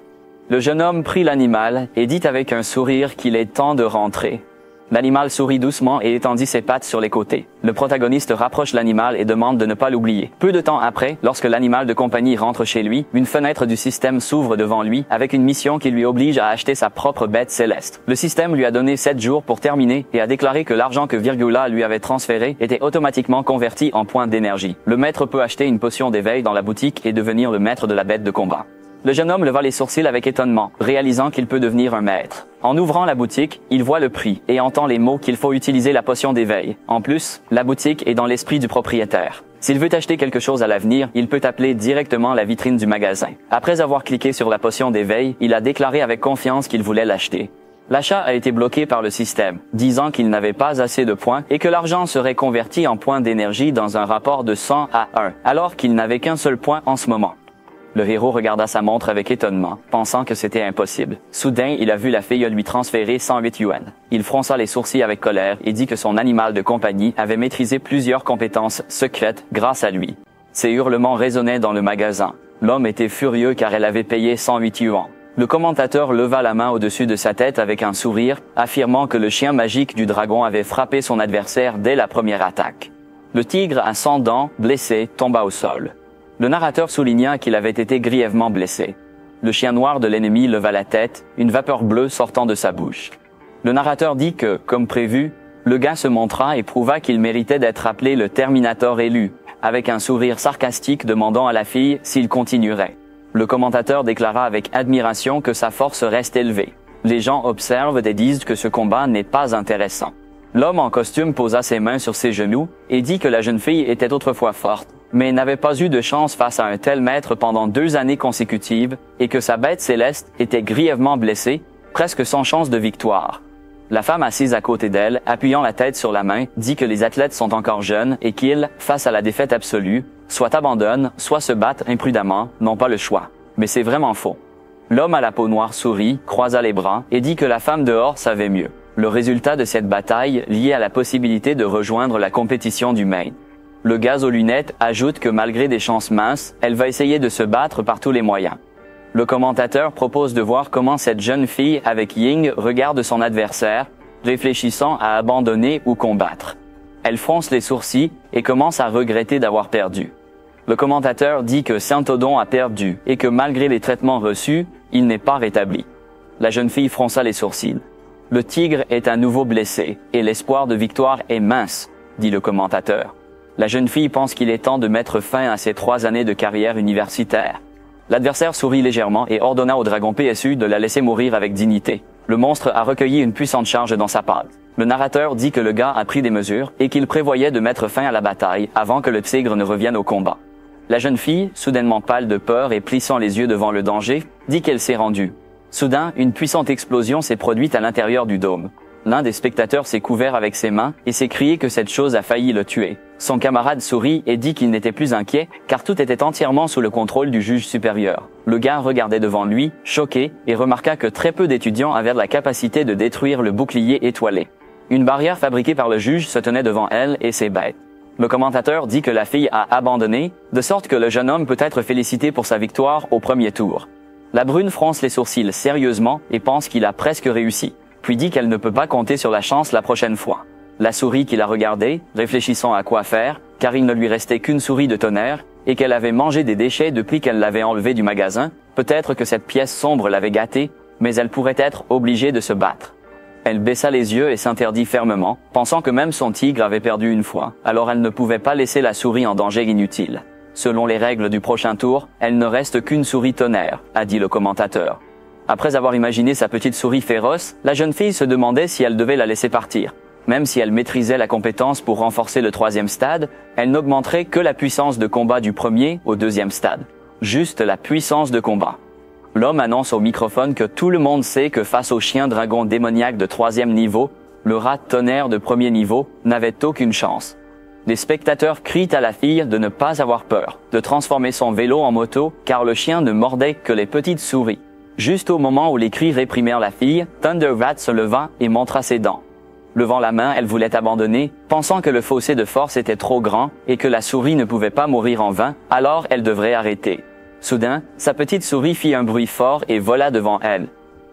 Le jeune homme prit l'animal et dit avec un sourire qu'il est temps de rentrer. L'animal sourit doucement et étendit ses pattes sur les côtés. Le protagoniste rapproche l'animal et demande de ne pas l'oublier. Peu de temps après, lorsque l'animal de compagnie rentre chez lui, une fenêtre du système s'ouvre devant lui avec une mission qui lui oblige à acheter sa propre bête céleste. Le système lui a donné 7 jours pour terminer et a déclaré que l'argent que Virgula lui avait transféré était automatiquement converti en points d'énergie. Le maître peut acheter une potion d'éveil dans la boutique et devenir le maître de la bête de combat. Le jeune homme leva les sourcils avec étonnement, réalisant qu'il peut devenir un maître. En ouvrant la boutique, il voit le prix et entend les mots qu'il faut utiliser la potion d'éveil. En plus, la boutique est dans l'esprit du propriétaire. S'il veut acheter quelque chose à l'avenir, il peut appeler directement la vitrine du magasin. Après avoir cliqué sur la potion d'éveil, il a déclaré avec confiance qu'il voulait l'acheter. L'achat a été bloqué par le système, disant qu'il n'avait pas assez de points et que l'argent serait converti en points d'énergie dans un rapport de 100 à 1, alors qu'il n'avait qu'un seul point en ce moment. Le héros regarda sa montre avec étonnement, pensant que c'était impossible. Soudain, il a vu la fille lui transférer 108 yuan. Il fronça les sourcils avec colère et dit que son animal de compagnie avait maîtrisé plusieurs compétences secrètes grâce à lui. Ses hurlements résonnaient dans le magasin. L'homme était furieux car elle avait payé 108 yuan. Le commentateur leva la main au-dessus de sa tête avec un sourire, affirmant que le chien magique du dragon avait frappé son adversaire dès la première attaque. Le tigre à 100 dents, blessé, tomba au sol. Le narrateur souligna qu'il avait été grièvement blessé. Le chien noir de l'ennemi leva la tête, une vapeur bleue sortant de sa bouche. Le narrateur dit que, comme prévu, le gars se montra et prouva qu'il méritait d'être appelé le Terminator élu, avec un sourire sarcastique demandant à la fille s'il continuerait. Le commentateur déclara avec admiration que sa force reste élevée. Les gens observent et disent que ce combat n'est pas intéressant. L'homme en costume posa ses mains sur ses genoux et dit que la jeune fille était autrefois forte, mais n'avait pas eu de chance face à un tel maître pendant 2 années consécutives et que sa bête céleste était grièvement blessée, presque sans chance de victoire. La femme assise à côté d'elle, appuyant la tête sur la main, dit que les athlètes sont encore jeunes et qu'ils, face à la défaite absolue, soit abandonnent, soit se battent imprudemment, n'ont pas le choix. Mais c'est vraiment faux. L'homme à la peau noire sourit, croisa les bras et dit que la femme dehors savait mieux. Le résultat de cette bataille lié à la possibilité de rejoindre la compétition du main. Le gars aux lunettes ajoute que malgré des chances minces, elle va essayer de se battre par tous les moyens. Le commentateur propose de voir comment cette jeune fille avec Ying regarde son adversaire, réfléchissant à abandonner ou combattre. Elle fronce les sourcils et commence à regretter d'avoir perdu. Le commentateur dit que Saint-Odon a perdu et que malgré les traitements reçus, il n'est pas rétabli. La jeune fille fronça les sourcils. Le tigre est à nouveau blessé et l'espoir de victoire est mince, dit le commentateur. La jeune fille pense qu'il est temps de mettre fin à ses 3 années de carrière universitaire. L'adversaire sourit légèrement et ordonna au dragon PSU de la laisser mourir avec dignité. Le monstre a recueilli une puissante charge dans sa patte. Le narrateur dit que le gars a pris des mesures et qu'il prévoyait de mettre fin à la bataille avant que le tigre ne revienne au combat. La jeune fille, soudainement pâle de peur et plissant les yeux devant le danger, dit qu'elle s'est rendue. Soudain, une puissante explosion s'est produite à l'intérieur du dôme. L'un des spectateurs s'est couvert avec ses mains et s'est crié que cette chose a failli le tuer. Son camarade sourit et dit qu'il n'était plus inquiet car tout était entièrement sous le contrôle du juge supérieur. Le gars regardait devant lui, choqué, et remarqua que très peu d'étudiants avaient la capacité de détruire le bouclier étoilé. Une barrière fabriquée par le juge se tenait devant elle et ses bêtes. Le commentateur dit que la fille a abandonné, de sorte que le jeune homme peut être félicité pour sa victoire au premier tour. La brune fronce les sourcils sérieusement et pense qu'il a presque réussi, puis dit qu'elle ne peut pas compter sur la chance la prochaine fois. La souris qui la regardait, réfléchissant à quoi faire, car il ne lui restait qu'une souris de tonnerre, et qu'elle avait mangé des déchets depuis qu'elle l'avait enlevée du magasin, peut-être que cette pièce sombre l'avait gâtée, mais elle pourrait être obligée de se battre. Elle baissa les yeux et s'interdit fermement, pensant que même son tigre avait perdu une fois, alors elle ne pouvait pas laisser la souris en danger inutile. Selon les règles du prochain tour, elle ne reste qu'une souris tonnerre, a dit le commentateur. Après avoir imaginé sa petite souris féroce, la jeune fille se demandait si elle devait la laisser partir. Même si elle maîtrisait la compétence pour renforcer le 3e stade, elle n'augmenterait que la puissance de combat du 1er au 2e stade. Juste la puissance de combat. L'homme annonce au microphone que tout le monde sait que face au chien dragon démoniaque de 3e niveau, le rat tonnerre de 1er niveau n'avait aucune chance. Les spectateurs crient à la fille de ne pas avoir peur, de transformer son vélo en moto, car le chien ne mordait que les petites souris. Juste au moment où les cris réprimèrent la fille, Thunder Rat se leva et montra ses dents. Levant la main, elle voulait abandonner, pensant que le fossé de force était trop grand et que la souris ne pouvait pas mourir en vain, alors elle devrait arrêter. Soudain, sa petite souris fit un bruit fort et vola devant elle.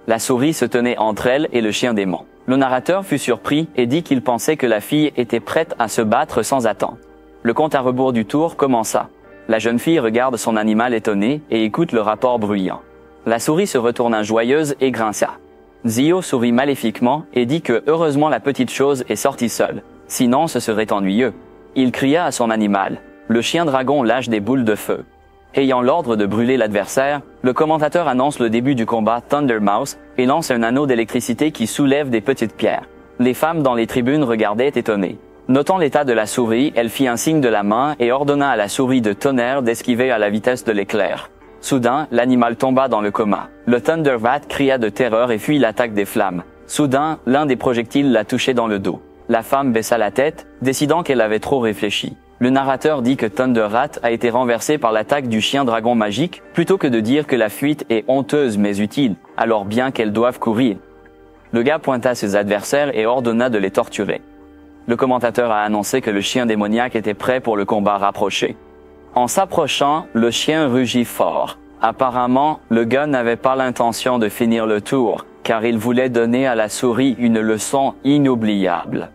La souris se tenait entre elle et le chien démon. Le narrateur fut surpris et dit qu'il pensait que la fille était prête à se battre sans attendre. Le compte à rebours du tour commença. La jeune fille regarde son animal étonné et écoute le rapport bruyant. La souris se retourna joyeuse et grinça. Zio sourit maléfiquement et dit que heureusement la petite chose est sortie seule, sinon ce serait ennuyeux. Il cria à son animal. Le chien dragon lâche des boules de feu. Ayant l'ordre de brûler l'adversaire, le commentateur annonce le début du combat Thunder Mouse et lance un anneau d'électricité qui soulève des petites pierres. Les femmes dans les tribunes regardaient étonnées. Notant l'état de la souris, elle fit un signe de la main et ordonna à la souris de tonnerre d'esquiver à la vitesse de l'éclair. Soudain, l'animal tomba dans le coma. Le Thunder Rat cria de terreur et fuit l'attaque des flammes. Soudain, l'un des projectiles la touchait dans le dos. La femme baissa la tête, décidant qu'elle avait trop réfléchi. Le narrateur dit que Thunder Rat a été renversé par l'attaque du chien dragon magique, plutôt que de dire que la fuite est honteuse mais utile, alors bien qu'elles doivent courir. Le gars pointa ses adversaires et ordonna de les torturer. Le commentateur a annoncé que le chien démoniaque était prêt pour le combat rapproché. En s'approchant, le chien rugit fort. Apparemment, le gars n'avait pas l'intention de finir le tour, car il voulait donner à la souris une leçon inoubliable.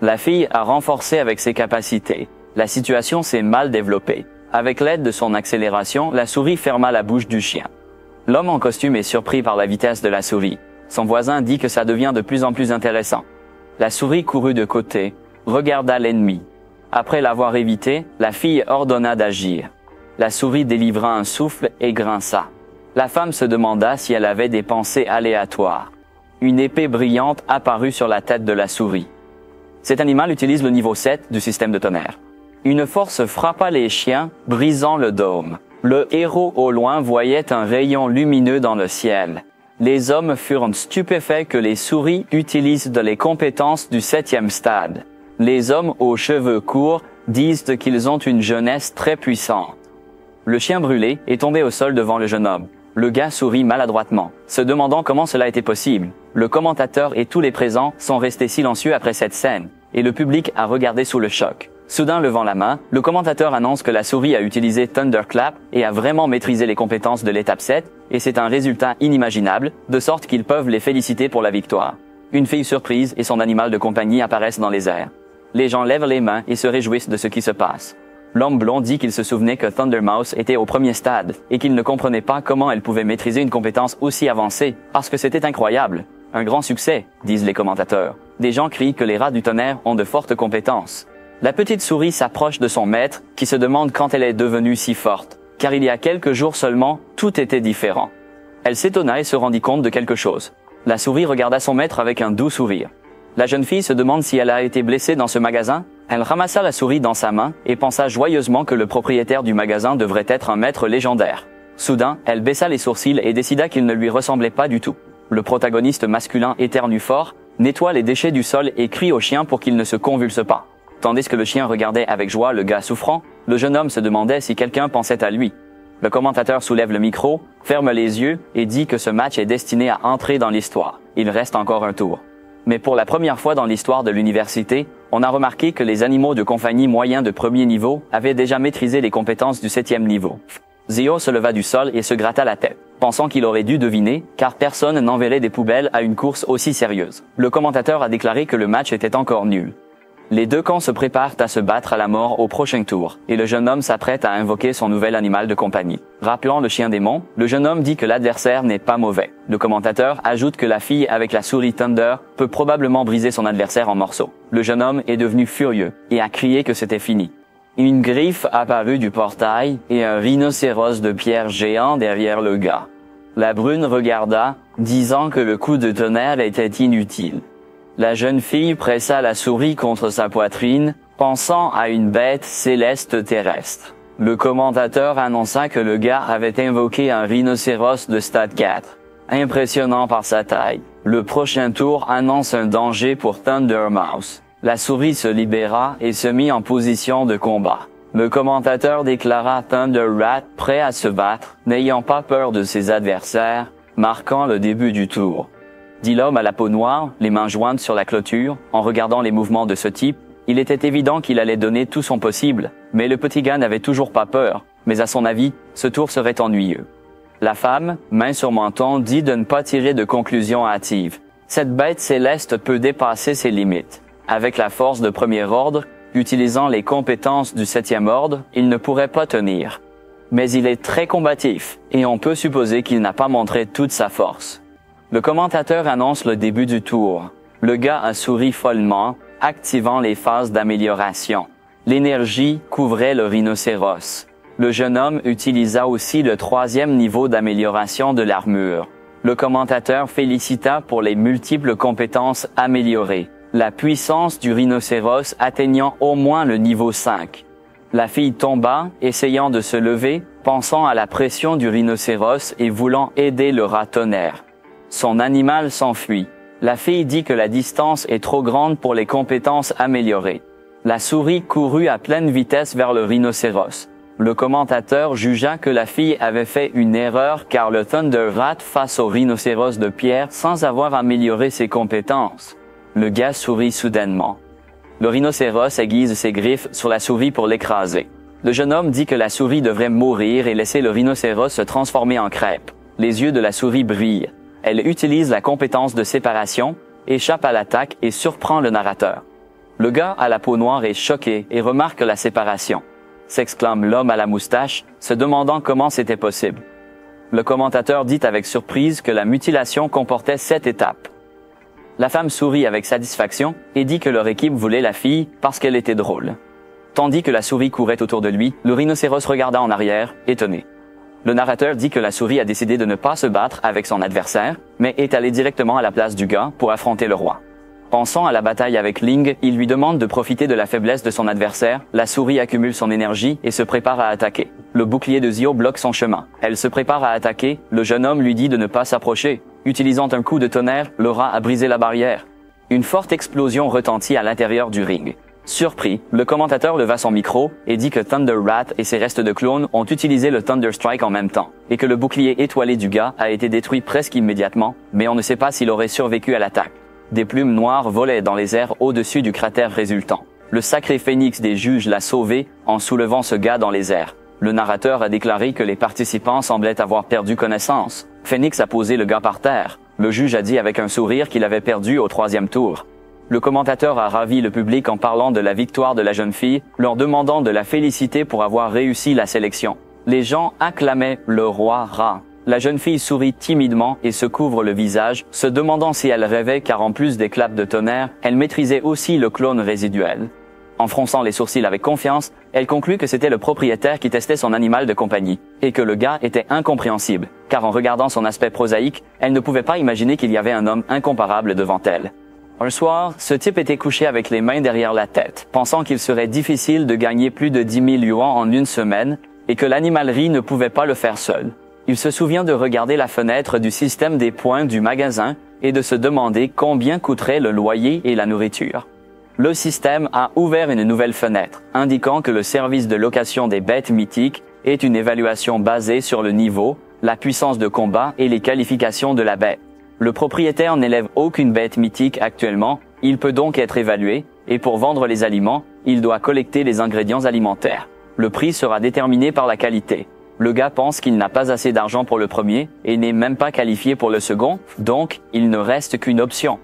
La fille a renforcé avec ses capacités. La situation s'est mal développée. Avec l'aide de son accélération, la souris ferma la bouche du chien. L'homme en costume est surpris par la vitesse de la souris. Son voisin dit que ça devient de plus en plus intéressant. La souris courut de côté, regarda l'ennemi. Après l'avoir évité, la fille ordonna d'agir. La souris délivra un souffle et grinça. La femme se demanda si elle avait des pensées aléatoires. Une épée brillante apparut sur la tête de la souris. Cet animal utilise le niveau 7 du système de tonnerre. Une force frappa les chiens, brisant le dôme. Le héros au loin voyait un rayon lumineux dans le ciel. Les hommes furent stupéfaits que les souris utilisent les compétences du 7e stade. Les hommes aux cheveux courts disent qu'ils ont une jeunesse très puissante. Le chien brûlé est tombé au sol devant le jeune homme. Le gars sourit maladroitement, se demandant comment cela était possible. Le commentateur et tous les présents sont restés silencieux après cette scène, et le public a regardé sous le choc. Soudain levant la main, le commentateur annonce que la souris a utilisé Thunderclap et a vraiment maîtrisé les compétences de l'étape 7, et c'est un résultat inimaginable, de sorte qu'ils peuvent les féliciter pour la victoire. Une fille surprise et son animal de compagnie apparaissent dans les airs. Les gens lèvent les mains et se réjouissent de ce qui se passe. L'homme blond dit qu'il se souvenait que Thundermouse était au premier stade et qu'il ne comprenait pas comment elle pouvait maîtriser une compétence aussi avancée, parce que c'était incroyable. Un grand succès, disent les commentateurs. Des gens crient que les rats du tonnerre ont de fortes compétences. La petite souris s'approche de son maître, qui se demande quand elle est devenue si forte, car il y a quelques jours seulement, tout était différent. Elle s'étonna et se rendit compte de quelque chose. La souris regarda son maître avec un doux sourire. La jeune fille se demande si elle a été blessée dans ce magasin. Elle ramassa la souris dans sa main et pensa joyeusement que le propriétaire du magasin devrait être un maître légendaire. Soudain, elle baissa les sourcils et décida qu'il ne lui ressemblait pas du tout. Le protagoniste masculin éternue fort, nettoie les déchets du sol et crie au chien pour qu'il ne se convulse pas. Tandis que le chien regardait avec joie le gars souffrant, le jeune homme se demandait si quelqu'un pensait à lui. Le commentateur soulève le micro, ferme les yeux et dit que ce match est destiné à entrer dans l'histoire. Il reste encore un tour. Mais pour la première fois dans l'histoire de l'université, on a remarqué que les animaux de compagnie moyens de premier niveau avaient déjà maîtrisé les compétences du 7e niveau. Zio se leva du sol et se gratta la tête, pensant qu'il aurait dû deviner, car personne n'enverrait des poubelles à une course aussi sérieuse. Le commentateur a déclaré que le match était encore nul. Les deux camps se préparent à se battre à la mort au prochain tour, et le jeune homme s'apprête à invoquer son nouvel animal de compagnie. Rappelant le chien démon, le jeune homme dit que l'adversaire n'est pas mauvais. Le commentateur ajoute que la fille avec la souris Thunder peut probablement briser son adversaire en morceaux. Le jeune homme est devenu furieux, et a crié que c'était fini. Une griffe apparut du portail, et un rhinocéros de pierre géant derrière le gars. La brune regarda, disant que le coup de tonnerre était inutile. La jeune fille pressa la souris contre sa poitrine, pensant à une bête céleste terrestre. Le commentateur annonça que le gars avait invoqué un rhinocéros de stade 4. Impressionnant par sa taille, le prochain tour annonce un danger pour Thundermouse. La souris se libéra et se mit en position de combat. Le commentateur déclara Thunderrat prêt à se battre, n'ayant pas peur de ses adversaires, marquant le début du tour. Dit l'homme à la peau noire, les mains jointes sur la clôture, en regardant les mouvements de ce type, il était évident qu'il allait donner tout son possible, mais le petit gars n'avait toujours pas peur, mais à son avis, ce tour serait ennuyeux. La femme, main sur menton, dit de ne pas tirer de conclusions hâtives. Cette bête céleste peut dépasser ses limites. Avec la force de premier ordre, utilisant les compétences du 7e ordre, il ne pourrait pas tenir. Mais il est très combatif, et on peut supposer qu'il n'a pas montré toute sa force. Le commentateur annonce le début du tour. Le gars a souri follement, activant les phases d'amélioration. L'énergie couvrait le rhinocéros. Le jeune homme utilisa aussi le 3e niveau d'amélioration de l'armure. Le commentateur félicita pour les multiples compétences améliorées. La puissance du rhinocéros atteignant au moins le niveau 5. La fille tomba, essayant de se lever, pensant à la pression du rhinocéros et voulant aider le rat tonnerre. Son animal s'enfuit. La fille dit que la distance est trop grande pour les compétences améliorées. La souris courut à pleine vitesse vers le rhinocéros. Le commentateur jugea que la fille avait fait une erreur car le Thunder Rat face au rhinocéros de pierre sans avoir amélioré ses compétences. Le gars sourit soudainement. Le rhinocéros aiguise ses griffes sur la souris pour l'écraser. Le jeune homme dit que la souris devrait mourir et laisser le rhinocéros se transformer en crêpe. Les yeux de la souris brillent. Elle utilise la compétence de séparation, échappe à l'attaque et surprend le narrateur. Le gars à la peau noire est choqué et remarque la séparation. S'exclame l'homme à la moustache, se demandant comment c'était possible. Le commentateur dit avec surprise que la mutilation comportait 7 étapes. La femme sourit avec satisfaction et dit que leur équipe voulait la fille parce qu'elle était drôle. Tandis que la souris courait autour de lui, le rhinocéros regarda en arrière, étonné. Le narrateur dit que la souris a décidé de ne pas se battre avec son adversaire, mais est allée directement à la place du gars pour affronter le roi. Pensant à la bataille avec Ling, il lui demande de profiter de la faiblesse de son adversaire. La souris accumule son énergie et se prépare à attaquer. Le bouclier de Zio bloque son chemin. Elle se prépare à attaquer, le jeune homme lui dit de ne pas s'approcher. Utilisant un coup de tonnerre, le rat a brisé la barrière. Une forte explosion retentit à l'intérieur du ring. Surpris, le commentateur leva son micro et dit que Thunder Rat et ses restes de clones ont utilisé le Thunder Strike en même temps, et que le bouclier étoilé du gars a été détruit presque immédiatement, mais on ne sait pas s'il aurait survécu à l'attaque. Des plumes noires volaient dans les airs au-dessus du cratère résultant. Le sacré phénix des juges l'a sauvé en soulevant ce gars dans les airs. Le narrateur a déclaré que les participants semblaient avoir perdu connaissance. Phénix a posé le gars par terre. Le juge a dit avec un sourire qu'il avait perdu au 3e tour. Le commentateur a ravi le public en parlant de la victoire de la jeune fille, leur demandant de la féliciter pour avoir réussi la sélection. Les gens acclamaient le roi rat. La jeune fille sourit timidement et se couvre le visage, se demandant si elle rêvait car en plus des claps de tonnerre, elle maîtrisait aussi le clone résiduel. En fronçant les sourcils avec confiance, elle conclut que c'était le propriétaire qui testait son animal de compagnie, et que le gars était incompréhensible, car en regardant son aspect prosaïque, elle ne pouvait pas imaginer qu'il y avait un homme incomparable devant elle. Un soir, ce type était couché avec les mains derrière la tête, pensant qu'il serait difficile de gagner plus de 10 000 yuans en une semaine, et que l'animalerie ne pouvait pas le faire seul. Il se souvient de regarder la fenêtre du système des points du magasin et de se demander combien coûterait le loyer et la nourriture. Le système a ouvert une nouvelle fenêtre, indiquant que le service de location des bêtes mythiques est une évaluation basée sur le niveau, la puissance de combat et les qualifications de la bête. Le propriétaire n'élève aucune bête mythique actuellement, il peut donc être évalué, et pour vendre les aliments, il doit collecter les ingrédients alimentaires. Le prix sera déterminé par la qualité. Le gars pense qu'il n'a pas assez d'argent pour le premier, et n'est même pas qualifié pour le second, donc il ne reste qu'une option.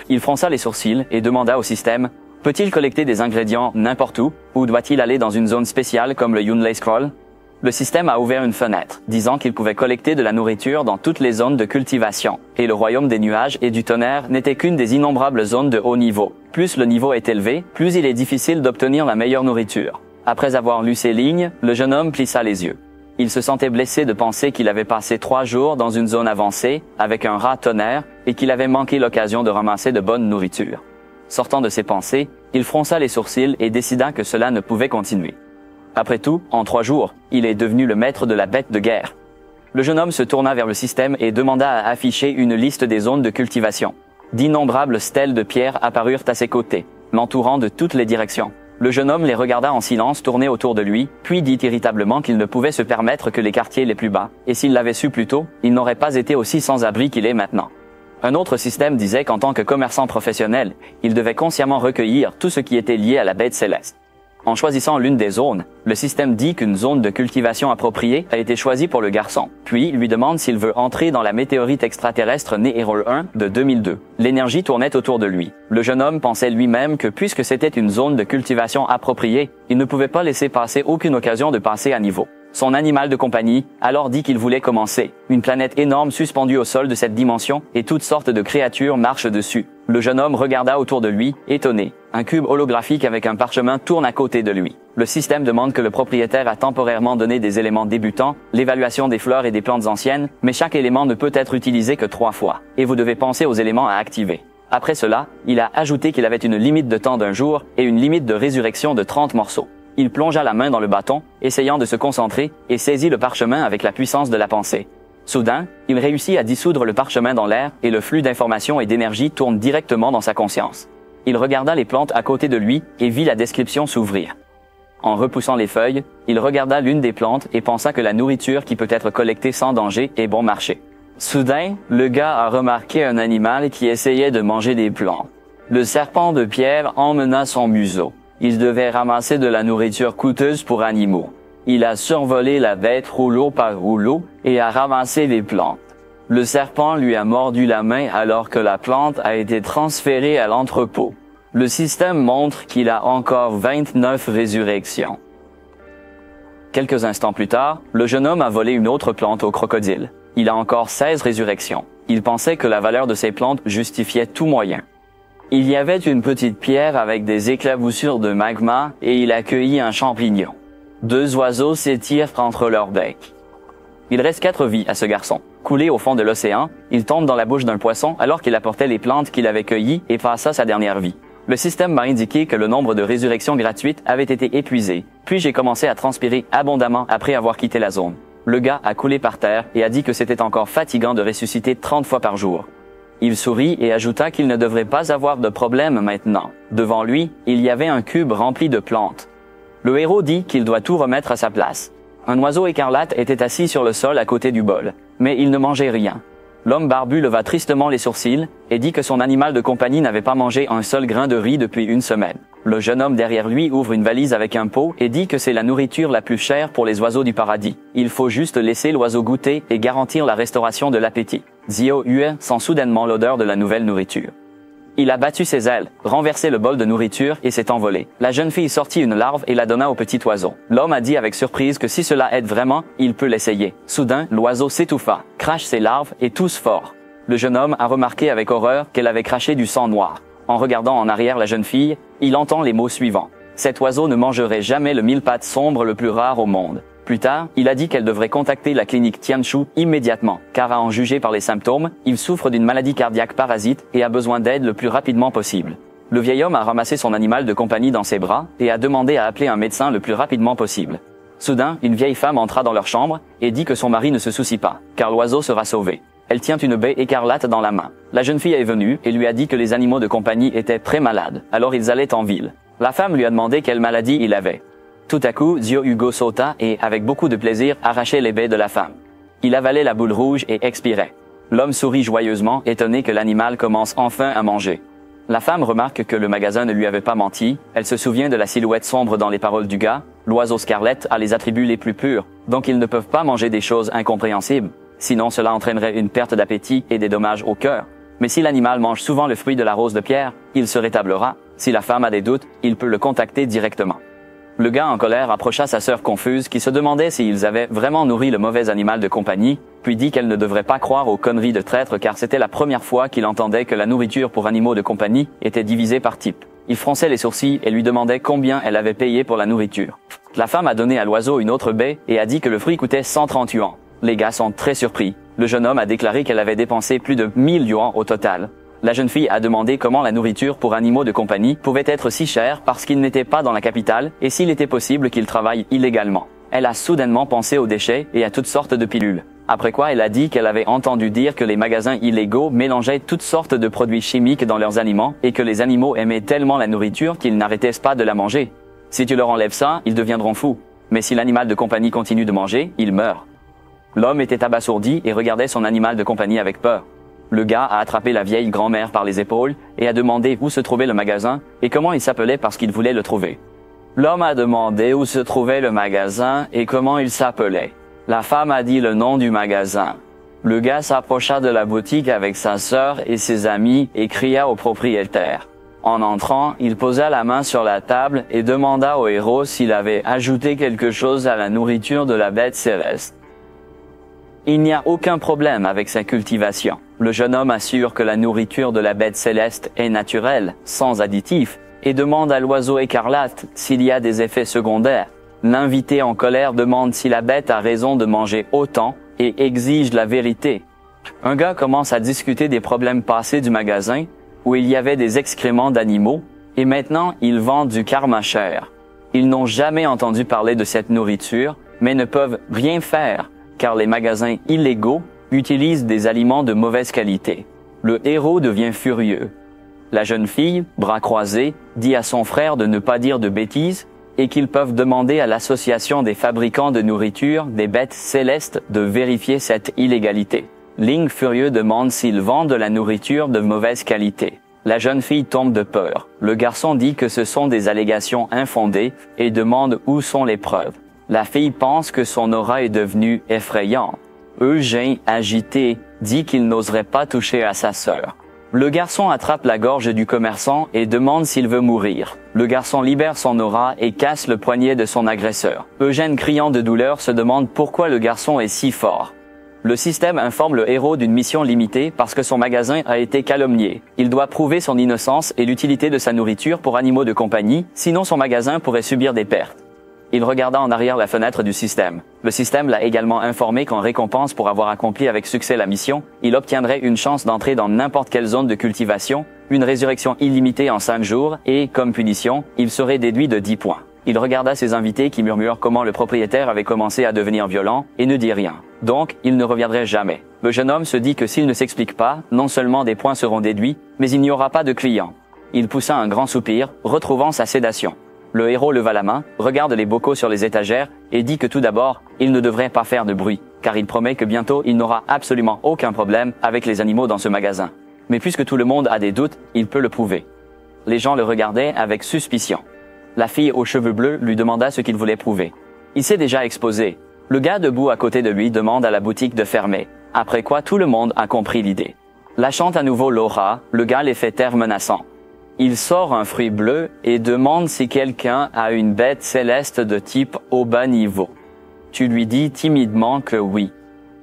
Il fronça les sourcils et demanda au système « Peut-il collecter des ingrédients n'importe où, ou doit-il aller dans une zone spéciale comme le Yunlei Scroll ?» Le système a ouvert une fenêtre, disant qu'il pouvait collecter de la nourriture dans toutes les zones de cultivation, et le royaume des nuages et du tonnerre n'était qu'une des innombrables zones de haut niveau. Plus le niveau est élevé, plus il est difficile d'obtenir la meilleure nourriture. Après avoir lu ces lignes, le jeune homme plissa les yeux. Il se sentait blessé de penser qu'il avait passé 3 jours dans une zone avancée, avec un rat tonnerre, et qu'il avait manqué l'occasion de ramasser de bonne nourriture. Sortant de ses pensées, il fronça les sourcils et décida que cela ne pouvait continuer. Après tout, en 3 jours, il est devenu le maître de la bête de guerre. Le jeune homme se tourna vers le système et demanda à afficher une liste des zones de cultivation. D'innombrables stèles de pierre apparurent à ses côtés, l'entourant de toutes les directions. Le jeune homme les regarda en silence tourner autour de lui, puis dit irritablement qu'il ne pouvait se permettre que les quartiers les plus bas, et s'il l'avait su plus tôt, il n'aurait pas été aussi sans abri qu'il est maintenant. Un autre système disait qu'en tant que commerçant professionnel, il devait consciemment recueillir tout ce qui était lié à la bête céleste. En choisissant l'une des zones, le système dit qu'une zone de cultivation appropriée a été choisie pour le garçon, puis lui demande s'il veut entrer dans la météorite extraterrestre Neherol 1 de 2002. L'énergie tournait autour de lui. Le jeune homme pensait lui-même que puisque c'était une zone de cultivation appropriée, il ne pouvait pas laisser passer aucune occasion de passer à niveau. Son animal de compagnie alors dit qu'il voulait commencer. Une planète énorme suspendue au sol de cette dimension et toutes sortes de créatures marchent dessus. Le jeune homme regarda autour de lui, étonné. Un cube holographique avec un parchemin tourne à côté de lui. Le système demande que le propriétaire a temporairement donné des éléments débutants, l'évaluation des fleurs et des plantes anciennes, mais chaque élément ne peut être utilisé que 3 fois, et vous devez penser aux éléments à activer. Après cela, il a ajouté qu'il avait une limite de temps d'1 jour et une limite de résurrection de 30 morceaux. Il plongea la main dans le bâton, essayant de se concentrer, et saisit le parchemin avec la puissance de la pensée. Soudain, il réussit à dissoudre le parchemin dans l'air et le flux d'informations et d'énergie tourne directement dans sa conscience. Il regarda les plantes à côté de lui et vit la description s'ouvrir. En repoussant les feuilles, il regarda l'une des plantes et pensa que la nourriture qui peut être collectée sans danger est bon marché. Soudain, le gars a remarqué un animal qui essayait de manger des plantes. Le serpent de pierre emmena son museau. Il devait ramasser de la nourriture coûteuse pour animaux. Il a survolé la bête rouleau par rouleau et a ramassé les plantes. Le serpent lui a mordu la main alors que la plante a été transférée à l'entrepôt. Le système montre qu'il a encore 29 résurrections. Quelques instants plus tard, le jeune homme a volé une autre plante au crocodile. Il a encore 16 résurrections. Il pensait que la valeur de ces plantes justifiait tout moyen. Il y avait une petite pierre avec des éclaboussures de magma et il accueillit un champignon. 2 oiseaux s'étirent entre leurs becs. Il reste 4 vies à ce garçon. Coulé au fond de l'océan, il tombe dans la bouche d'un poisson alors qu'il apportait les plantes qu'il avait cueillies et passa sa dernière vie. Le système m'a indiqué que le nombre de résurrections gratuites avait été épuisé, puis j'ai commencé à transpirer abondamment après avoir quitté la zone. Le gars a coulé par terre et a dit que c'était encore fatigant de ressusciter 30 fois par jour. Il sourit et ajouta qu'il ne devrait pas avoir de problème maintenant. Devant lui, il y avait un cube rempli de plantes. Le héros dit qu'il doit tout remettre à sa place. Un oiseau écarlate était assis sur le sol à côté du bol, mais il ne mangeait rien. L'homme barbu leva tristement les sourcils et dit que son animal de compagnie n'avait pas mangé un seul grain de riz depuis 1 semaine. Le jeune homme derrière lui ouvre une valise avec un pot et dit que c'est la nourriture la plus chère pour les oiseaux du paradis. Il faut juste laisser l'oiseau goûter et garantir la restauration de l'appétit. Xiao Yue sent soudainement l'odeur de la nouvelle nourriture. Il a battu ses ailes, renversé le bol de nourriture et s'est envolé. La jeune fille sortit une larve et la donna au petit oiseau. L'homme a dit avec surprise que si cela aide vraiment, il peut l'essayer. Soudain, l'oiseau s'étouffa, crache ses larves et tousse fort. Le jeune homme a remarqué avec horreur qu'elle avait craché du sang noir. En regardant en arrière la jeune fille, il entend les mots suivants. Cet oiseau ne mangerait jamais le mille-pattes sombre le plus rare au monde. Plus tard, il a dit qu'elle devrait contacter la clinique Tianshu immédiatement, car à en juger par les symptômes, il souffre d'une maladie cardiaque parasite et a besoin d'aide le plus rapidement possible. Le vieil homme a ramassé son animal de compagnie dans ses bras et a demandé à appeler un médecin le plus rapidement possible. Soudain, une vieille femme entra dans leur chambre et dit que son mari ne se soucie pas, car l'oiseau sera sauvé. Elle tient une baie écarlate dans la main. La jeune fille est venue et lui a dit que les animaux de compagnie étaient très malades, alors ils allaient en ville. La femme lui a demandé quelle maladie il avait. Tout à coup, Xiao Hugo sauta et, avec beaucoup de plaisir, arrachait les baies de la femme. Il avalait la boule rouge et expirait. L'homme sourit joyeusement, étonné que l'animal commence enfin à manger. La femme remarque que le magasin ne lui avait pas menti, elle se souvient de la silhouette sombre dans les paroles du gars, l'oiseau Scarlett a les attributs les plus purs, donc ils ne peuvent pas manger des choses incompréhensibles, sinon cela entraînerait une perte d'appétit et des dommages au cœur. Mais si l'animal mange souvent le fruit de la rose de pierre, il se rétablira. Si la femme a des doutes, il peut le contacter directement. Le gars en colère approcha sa sœur confuse qui se demandait s'ils avaient vraiment nourri le mauvais animal de compagnie, puis dit qu'elle ne devrait pas croire aux conneries de traître car c'était la première fois qu'il entendait que la nourriture pour animaux de compagnie était divisée par type. Il fronçait les sourcils et lui demandait combien elle avait payé pour la nourriture. La femme a donné à l'oiseau une autre baie et a dit que le fruit coûtait 130 yuans. Les gars sont très surpris. Le jeune homme a déclaré qu'elle avait dépensé plus de 1000 yuans au total. La jeune fille a demandé comment la nourriture pour animaux de compagnie pouvait être si chère parce qu'il n'était pas dans la capitale et s'il était possible qu'il travaille illégalement. Elle a soudainement pensé aux déchets et à toutes sortes de pilules. Après quoi, elle a dit qu'elle avait entendu dire que les magasins illégaux mélangeaient toutes sortes de produits chimiques dans leurs aliments et que les animaux aimaient tellement la nourriture qu'ils n'arrêtaient pas de la manger. Si tu leur enlèves ça, ils deviendront fous. Mais si l'animal de compagnie continue de manger, il meurt. L'homme était abasourdi et regardait son animal de compagnie avec peur. Le gars a attrapé la vieille grand-mère par les épaules et a demandé où se trouvait le magasin et comment il s'appelait parce qu'il voulait le trouver. L'homme a demandé où se trouvait le magasin et comment il s'appelait. La femme a dit le nom du magasin. Le gars s'approcha de la boutique avec sa sœur et ses amis et cria au propriétaire. En entrant, il posa la main sur la table et demanda au héros s'il avait ajouté quelque chose à la nourriture de la bête céleste. Il n'y a aucun problème avec sa cultivation. Le jeune homme assure que la nourriture de la bête céleste est naturelle, sans additifs, et demande à l'oiseau écarlate s'il y a des effets secondaires. L'invité en colère demande si la bête a raison de manger autant et exige la vérité. Un gars commence à discuter des problèmes passés du magasin, où il y avait des excréments d'animaux, et maintenant ils vendent du karma cher. Ils n'ont jamais entendu parler de cette nourriture, mais ne peuvent rien faire, car les magasins illégaux utilisent des aliments de mauvaise qualité. Le héros devient furieux. La jeune fille, bras croisés, dit à son frère de ne pas dire de bêtises et qu'ils peuvent demander à l'association des fabricants de nourriture des bêtes célestes de vérifier cette illégalité. Ling furieux demande s'ils vendent de la nourriture de mauvaise qualité. La jeune fille tombe de peur. Le garçon dit que ce sont des allégations infondées et demande où sont les preuves. La fille pense que son aura est devenue effrayante. Eugène, agité, dit qu'il n'oserait pas toucher à sa sœur. Le garçon attrape la gorge du commerçant et demande s'il veut mourir. Le garçon libère son aura et casse le poignet de son agresseur. Eugène, criant de douleur, se demande pourquoi le garçon est si fort. Le système informe le héros d'une mission limitée parce que son magasin a été calomnié. Il doit prouver son innocence et l'utilité de sa nourriture pour animaux de compagnie, sinon son magasin pourrait subir des pertes. Il regarda en arrière la fenêtre du système. Le système l'a également informé qu'en récompense pour avoir accompli avec succès la mission, il obtiendrait une chance d'entrer dans n'importe quelle zone de cultivation, une résurrection illimitée en 5 jours et, comme punition, il serait déduit de 10 points. Il regarda ses invités qui murmurent comment le propriétaire avait commencé à devenir violent et ne dit rien. Donc, il ne reviendrait jamais. Le jeune homme se dit que s'il ne s'explique pas, non seulement des points seront déduits, mais il n'y aura pas de clients. Il poussa un grand soupir, retrouvant sa sédation. Le héros leva la main, regarde les bocaux sur les étagères et dit que tout d'abord, il ne devrait pas faire de bruit, car il promet que bientôt il n'aura absolument aucun problème avec les animaux dans ce magasin. Mais puisque tout le monde a des doutes, il peut le prouver. les gens le regardaient avec suspicion. La fille aux cheveux bleus lui demanda ce qu'il voulait prouver. Il s'est déjà exposé. Le gars debout à côté de lui demande à la boutique de fermer, après quoi tout le monde a compris l'idée. Lâchant à nouveau Laura, le gars les fait taire menaçant. Il sort un fruit bleu et demande si quelqu'un a une bête céleste de type au bas niveau. Tu lui dis timidement que oui.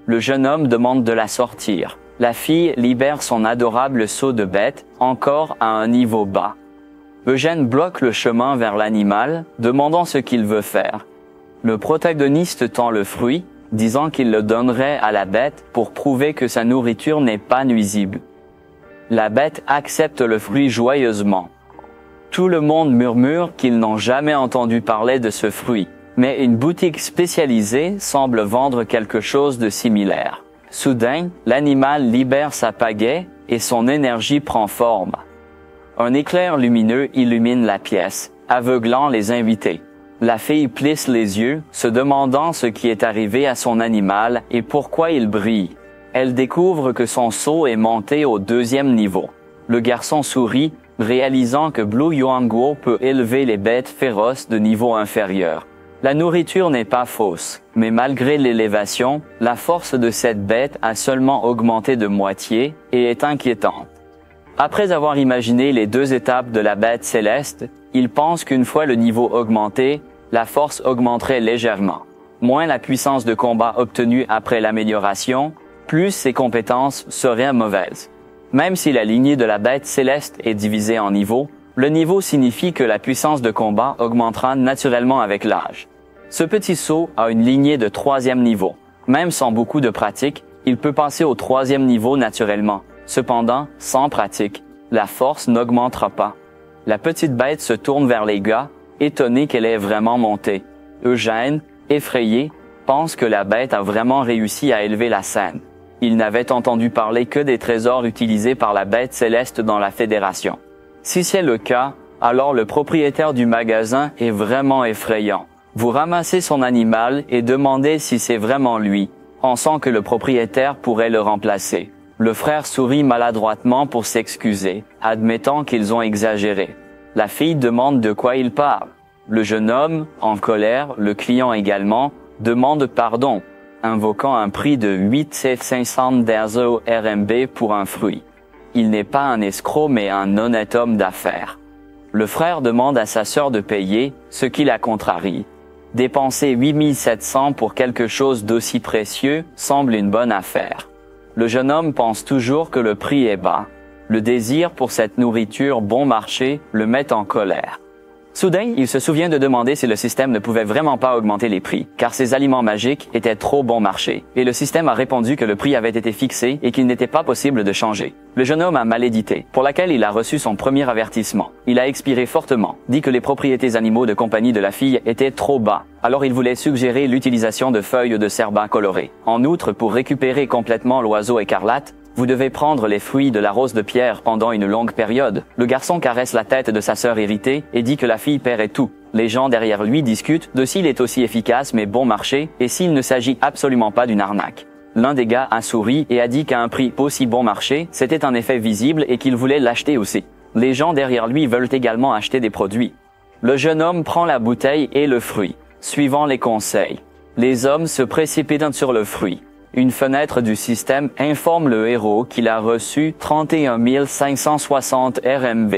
Le jeune homme demande de la sortir. La fille libère son adorable seau de bête, encore à un niveau bas. Eugène bloque le chemin vers l'animal, demandant ce qu'il veut faire. Le protagoniste tend le fruit, disant qu'il le donnerait à la bête pour prouver que sa nourriture n'est pas nuisible. La bête accepte le fruit joyeusement. Tout le monde murmure qu'ils n'ont jamais entendu parler de ce fruit, mais une boutique spécialisée semble vendre quelque chose de similaire. Soudain, l'animal libère sa pagaie et son énergie prend forme. Un éclair lumineux illumine la pièce, aveuglant les invités. La fille plisse les yeux, se demandant ce qui est arrivé à son animal et pourquoi il brille. Elle découvre que son seau est monté au 2e niveau. Le garçon sourit, réalisant que Blue Yuanguo peut élever les bêtes féroces de niveau inférieur. La nourriture n'est pas fausse, mais malgré l'élévation, la force de cette bête a seulement augmenté de moitié et est inquiétante. Après avoir imaginé les 2 étapes de la bête céleste, il pense qu'une fois le niveau augmenté, la force augmenterait légèrement. Moins la puissance de combat obtenue après l'amélioration, plus ses compétences seraient mauvaises. Même si la lignée de la bête céleste est divisée en niveaux, le niveau signifie que la puissance de combat augmentera naturellement avec l'âge. Ce petit seau a une lignée de 3e niveau. Même sans beaucoup de pratique, il peut passer au 3e niveau naturellement. Cependant, sans pratique, la force n'augmentera pas. La petite bête se tourne vers les gars, étonnée qu'elle ait vraiment monté. Eugène, effrayé, pense que la bête a vraiment réussi à élever la scène. Il n'avait entendu parler que des trésors utilisés par la bête céleste dans la Fédération. Si c'est le cas, alors le propriétaire du magasin est vraiment effrayant. Vous ramassez son animal et demandez si c'est vraiment lui, pensant que le propriétaire pourrait le remplacer. Le frère sourit maladroitement pour s'excuser, admettant qu'ils ont exagéré. La fille demande de quoi il parle. Le jeune homme, en colère, le client également, demande pardon, invoquant un prix de 8,500 RMB pour un fruit. Il n'est pas un escroc mais un honnête homme d'affaires. Le frère demande à sa sœur de payer, ce qui la contrarie. Dépenser 8700 pour quelque chose d'aussi précieux semble une bonne affaire. Le jeune homme pense toujours que le prix est bas. Le désir pour cette nourriture bon marché le met en colère. Soudain, il se souvient de demander si le système ne pouvait vraiment pas augmenter les prix, car ces aliments magiques étaient trop bon marché. Et le système a répondu que le prix avait été fixé et qu'il n'était pas possible de changer. Le jeune homme a malédité, pour laquelle il a reçu son premier avertissement. Il a expiré fortement, dit que les propriétés animaux de compagnie de la fille étaient trop bas. Alors il voulait suggérer l'utilisation de feuilles de serba colorées. En outre, pour récupérer complètement l'oiseau écarlate, vous devez prendre les fruits de la rose de pierre pendant une longue période. Le garçon caresse la tête de sa sœur irritée et dit que la fille paierait tout. Les gens derrière lui discutent de s'il est aussi efficace mais bon marché et s'il ne s'agit absolument pas d'une arnaque. L'un des gars a souri et a dit qu'à un prix aussi bon marché, c'était un effet visible et qu'il voulait l'acheter aussi. Les gens derrière lui veulent également acheter des produits. Le jeune homme prend la bouteille et le fruit, suivant les conseils. Les hommes se précipitent sur le fruit. Une fenêtre du système informe le héros qu'il a reçu 31 560 RMB,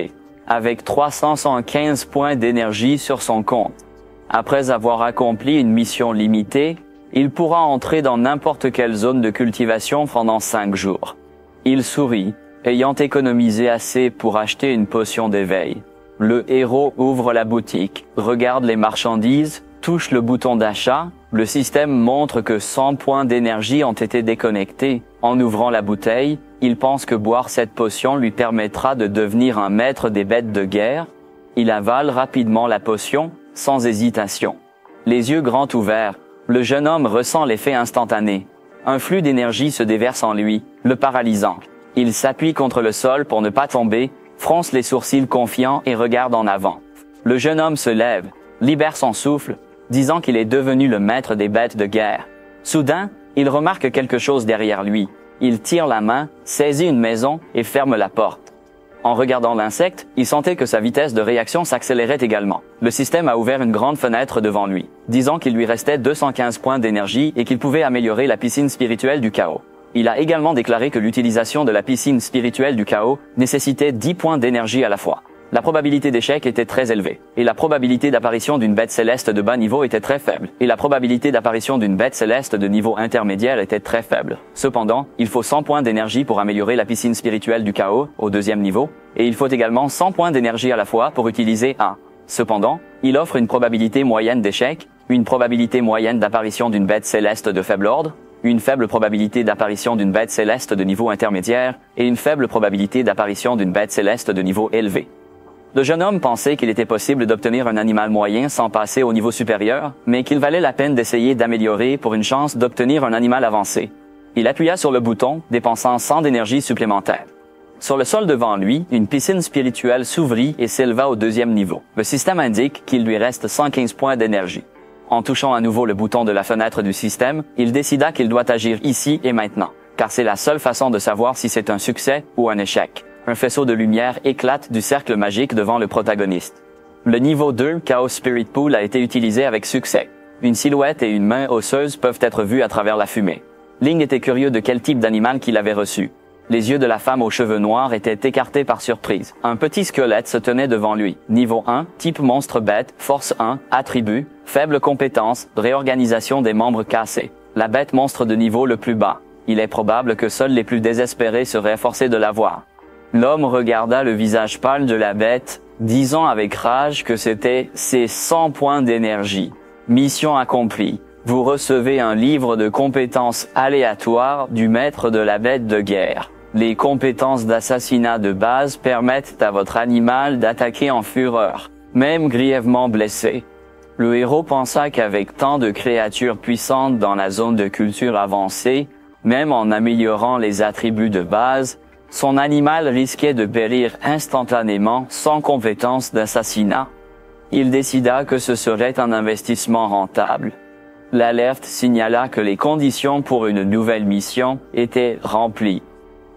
avec 315 points d'énergie sur son compte. Après avoir accompli une mission limitée, il pourra entrer dans n'importe quelle zone de cultivation pendant 5 jours. Il sourit, ayant économisé assez pour acheter une potion d'éveil. Le héros ouvre la boutique, regarde les marchandises, touche le bouton d'achat. Le système montre que 100 points d'énergie ont été déconnectés. En ouvrant la bouteille, il pense que boire cette potion lui permettra de devenir un maître des bêtes de guerre. Il avale rapidement la potion, sans hésitation. Les yeux grands ouverts, le jeune homme ressent l'effet instantané. Un flux d'énergie se déverse en lui, le paralysant. Il s'appuie contre le sol pour ne pas tomber, fronce les sourcils confiants et regarde en avant. Le jeune homme se lève, libère son souffle, disant qu'il est devenu le maître des bêtes de guerre. Soudain, il remarque quelque chose derrière lui. Il tire la main, saisit une maison et ferme la porte. En regardant l'insecte, il sentait que sa vitesse de réaction s'accélérait également. Le système a ouvert une grande fenêtre devant lui, disant qu'il lui restait 215 points d'énergie et qu'il pouvait améliorer la piscine spirituelle du chaos. Il a également déclaré que l'utilisation de la piscine spirituelle du chaos nécessitait 10 points d'énergie à la fois. La probabilité d'échec était très élevée, et la probabilité d'apparition d'une bête céleste de bas niveau était très faible, et la probabilité d'apparition d'une bête céleste de niveau intermédiaire était très faible. Cependant, il faut 100 points d'énergie pour améliorer la piscine spirituelle du chaos au deuxième niveau, et il faut également 100 points d'énergie à la fois pour utiliser un. Cependant, il offre une probabilité moyenne d'échec, une probabilité moyenne d'apparition d'une bête céleste de faible ordre, une faible probabilité d'apparition d'une bête céleste de niveau intermédiaire, et une faible probabilité d'apparition d'une bête céleste de niveau élevé. Le jeune homme pensait qu'il était possible d'obtenir un animal moyen sans passer au niveau supérieur, mais qu'il valait la peine d'essayer d'améliorer pour une chance d'obtenir un animal avancé. Il appuya sur le bouton, dépensant 100 d'énergie supplémentaire. Sur le sol devant lui, une piscine spirituelle s'ouvrit et s'éleva au deuxième niveau. Le système indique qu'il lui reste 115 points d'énergie. En touchant à nouveau le bouton de la fenêtre du système, il décida qu'il doit agir ici et maintenant, car c'est la seule façon de savoir si c'est un succès ou un échec. Un faisceau de lumière éclate du cercle magique devant le protagoniste. Le niveau 2, Chaos Spirit Pool, a été utilisé avec succès. Une silhouette et une main osseuse peuvent être vues à travers la fumée. Ling était curieux de quel type d'animal qu'il avait reçu. Les yeux de la femme aux cheveux noirs étaient écartés par surprise. Un petit squelette se tenait devant lui. Niveau 1, type monstre bête, force 1, attribut, faible compétence, réorganisation des membres cassés. La bête monstre de niveau le plus bas. Il est probable que seuls les plus désespérés seraient forcés de la voir. L'homme regarda le visage pâle de la bête, disant avec rage que c'était ses 100 points d'énergie. Mission accomplie. Vous recevez un livre de compétences aléatoires du maître de la bête de guerre. Les compétences d'assassinat de base permettent à votre animal d'attaquer en fureur, même grièvement blessé. Le héros pensa qu'avec tant de créatures puissantes dans la zone de culture avancée, même en améliorant les attributs de base, son animal risquait de périr instantanément sans compétence d'assassinat. Il décida que ce serait un investissement rentable. L'alerte signala que les conditions pour une nouvelle mission étaient remplies.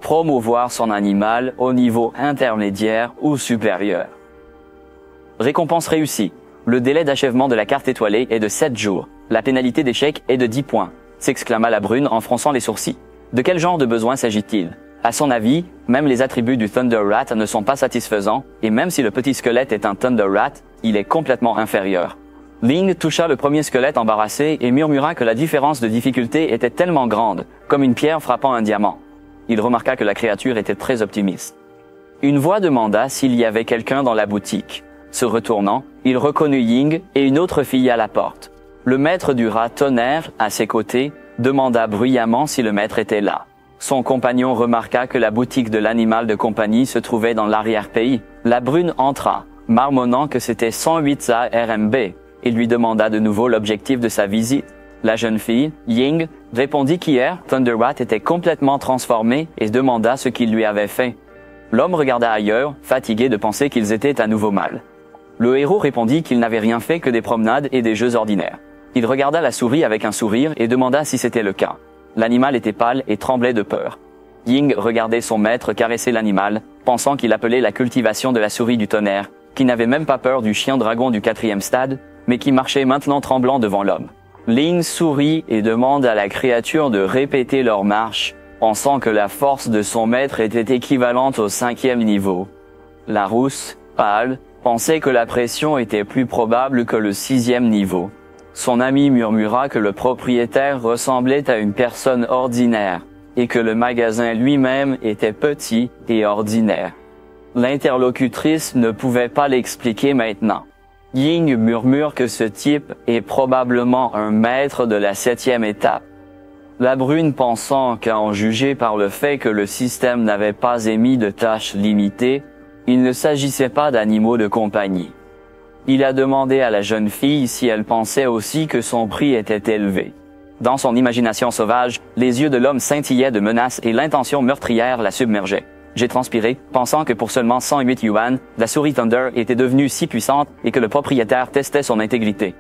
Promouvoir son animal au niveau intermédiaire ou supérieur. Récompense réussie. Le délai d'achèvement de la carte étoilée est de 7 jours. La pénalité d'échec est de 10 points, s'exclama la brune en fronçant les sourcils. De quel genre de besoin s'agit-il? À son avis, même les attributs du Thunder Rat ne sont pas satisfaisants, et même si le petit squelette est un Thunder Rat, il est complètement inférieur. Ling toucha le premier squelette embarrassé et murmura que la différence de difficulté était tellement grande, comme une pierre frappant un diamant. Il remarqua que la créature était très optimiste. Une voix demanda s'il y avait quelqu'un dans la boutique. Se retournant, il reconnut Ying et une autre fille à la porte. Le maître du rat Tonnerre, à ses côtés, demanda bruyamment si le maître était là. Son compagnon remarqua que la boutique de l'animal de compagnie se trouvait dans l'arrière-pays. La brune entra, marmonnant que c'était 108 ARMB, et lui demanda de nouveau l'objectif de sa visite. La jeune fille, Ying, répondit qu'hier, Thunder Rat était complètement transformé et demanda ce qu'il lui avait fait. L'homme regarda ailleurs, fatigué de penser qu'ils étaient à nouveau mal. Le héros répondit qu'il n'avait rien fait que des promenades et des jeux ordinaires. Il regarda la souris avec un sourire et demanda si c'était le cas. L'animal était pâle et tremblait de peur. Ying regardait son maître caresser l'animal, pensant qu'il appelait la cultivation de la souris du tonnerre, qui n'avait même pas peur du chien dragon du 4e stade, mais qui marchait maintenant tremblant devant l'homme. Ling sourit et demande à la créature de répéter leur marche, pensant que la force de son maître était équivalente au 5e niveau. La rousse, pâle, pensait que la pression était plus probable que le 6e niveau. Son ami murmura que le propriétaire ressemblait à une personne ordinaire, et que le magasin lui-même était petit et ordinaire. L'interlocutrice ne pouvait pas l'expliquer maintenant. Ying murmure que ce type est probablement un maître de la 7e étape. La brune pensant qu'à en juger par le fait que le système n'avait pas émis de tâches limitées, il ne s'agissait pas d'animaux de compagnie. Il a demandé à la jeune fille si elle pensait aussi que son prix était élevé. Dans son imagination sauvage, les yeux de l'homme scintillaient de menaces et l'intention meurtrière la submergeait. J'ai transpiré, pensant que pour seulement 108 yuan, la souris Thunder était devenue si puissante et que le propriétaire testait son intégrité.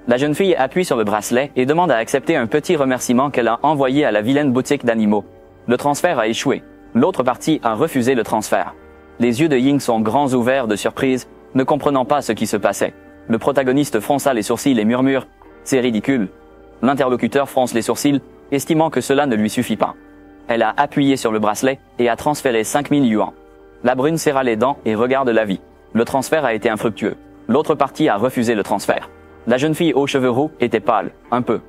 La jeune fille appuie sur le bracelet et demande à accepter un petit remerciement qu'elle a envoyé à la vilaine boutique d'animaux. Le transfert a échoué. L'autre partie a refusé le transfert. Les yeux de Ying sont grands ouverts de surprise, ne comprenant pas ce qui se passait. Le protagoniste fronça les sourcils et murmure « C'est ridicule ». L'interlocuteur fronce les sourcils, estimant que cela ne lui suffit pas. Elle a appuyé sur le bracelet et a transféré 5000 yuans. La brune serra les dents et regarde la vie. Le transfert a été infructueux. L'autre partie a refusé le transfert. La jeune fille aux cheveux roux était pâle, un peu.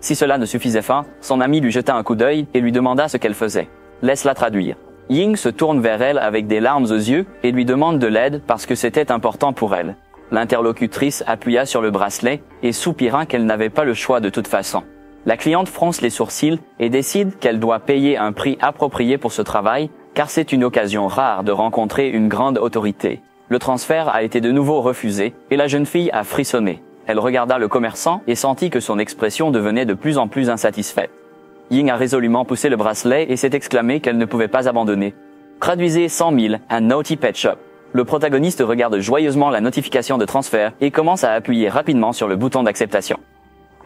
Si cela ne suffisait pas, son ami lui jeta un coup d'œil et lui demanda ce qu'elle faisait. Laisse-la traduire. Ying se tourne vers elle avec des larmes aux yeux et lui demande de l'aide parce que c'était important pour elle. L'interlocutrice appuya sur le bracelet et soupira qu'elle n'avait pas le choix de toute façon. La cliente fronce les sourcils et décide qu'elle doit payer un prix approprié pour ce travail, car c'est une occasion rare de rencontrer une grande autorité. Le transfert a été de nouveau refusé et la jeune fille a frissonné. Elle regarda le commerçant et sentit que son expression devenait de plus en plus insatisfaite. Ying a résolument poussé le bracelet et s'est exclamé qu'elle ne pouvait pas abandonner. Traduisez 100 000 à Naughty Pet Shop. Le protagoniste regarde joyeusement la notification de transfert et commence à appuyer rapidement sur le bouton d'acceptation.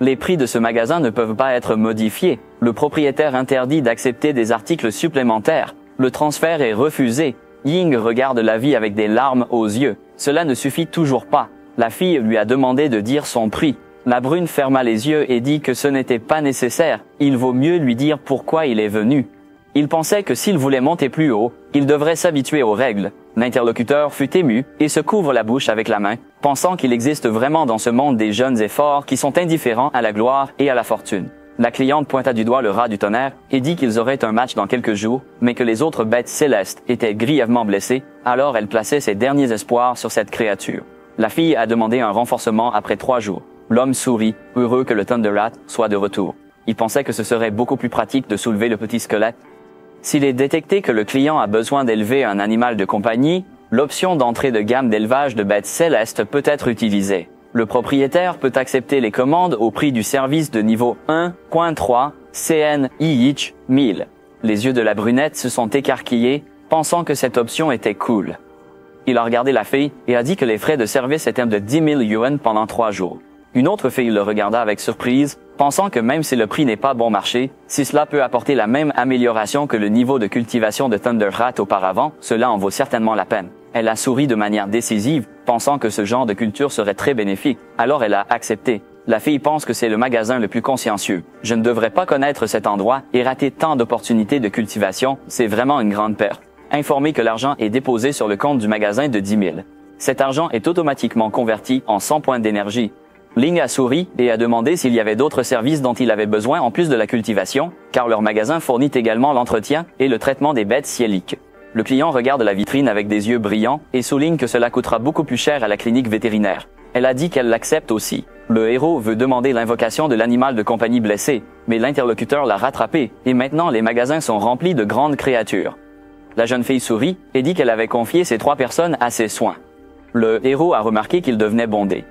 Les prix de ce magasin ne peuvent pas être modifiés. Le propriétaire interdit d'accepter des articles supplémentaires. Le transfert est refusé. Ying regarde la vie avec des larmes aux yeux. Cela ne suffit toujours pas. La fille lui a demandé de dire son prix. La brune ferma les yeux et dit que ce n'était pas nécessaire. Il vaut mieux lui dire pourquoi il est venu. Il pensait que s'il voulait monter plus haut, il devrait s'habituer aux règles. L'interlocuteur fut ému et se couvre la bouche avec la main, pensant qu'il existe vraiment dans ce monde des jeunes et forts qui sont indifférents à la gloire et à la fortune. La cliente pointa du doigt le rat du tonnerre et dit qu'ils auraient un match dans quelques jours, mais que les autres bêtes célestes étaient grièvement blessées, alors elle plaçait ses derniers espoirs sur cette créature. La fille a demandé un renforcement après 3 jours. L'homme sourit, heureux que le Thunder Rat soit de retour. Il pensait que ce serait beaucoup plus pratique de soulever le petit squelette. S'il est détecté que le client a besoin d'élever un animal de compagnie, l'option d'entrée de gamme d'élevage de bêtes célestes peut être utilisée. Le propriétaire peut accepter les commandes au prix du service de niveau 1.3 CNIH 1000. Les yeux de la brunette se sont écarquillés, pensant que cette option était cool. Il a regardé la fille et a dit que les frais de service étaient de 10 000 yuan pendant 3 jours. Une autre fille le regarda avec surprise, pensant que même si le prix n'est pas bon marché, si cela peut apporter la même amélioration que le niveau de cultivation de Thunder Rat auparavant, cela en vaut certainement la peine. Elle a souri de manière décisive, pensant que ce genre de culture serait très bénéfique, alors elle a accepté. La fille pense que c'est le magasin le plus consciencieux. Je ne devrais pas connaître cet endroit et rater tant d'opportunités de cultivation, c'est vraiment une grande perte. Informé que l'argent est déposé sur le compte du magasin de 10 000. Cet argent est automatiquement converti en 100 points d'énergie. Ling a souri et a demandé s'il y avait d'autres services dont il avait besoin en plus de la cultivation, car leur magasin fournit également l'entretien et le traitement des bêtes siéliques. Le client regarde la vitrine avec des yeux brillants et souligne que cela coûtera beaucoup plus cher à la clinique vétérinaire. Elle a dit qu'elle l'accepte aussi. Le héros veut demander l'invocation de l'animal de compagnie blessé, mais l'interlocuteur l'a rattrapé et maintenant les magasins sont remplis de grandes créatures. La jeune fille sourit et dit qu'elle avait confié ces 3 personnes à ses soins. Le héros a remarqué qu'il devenait bondé.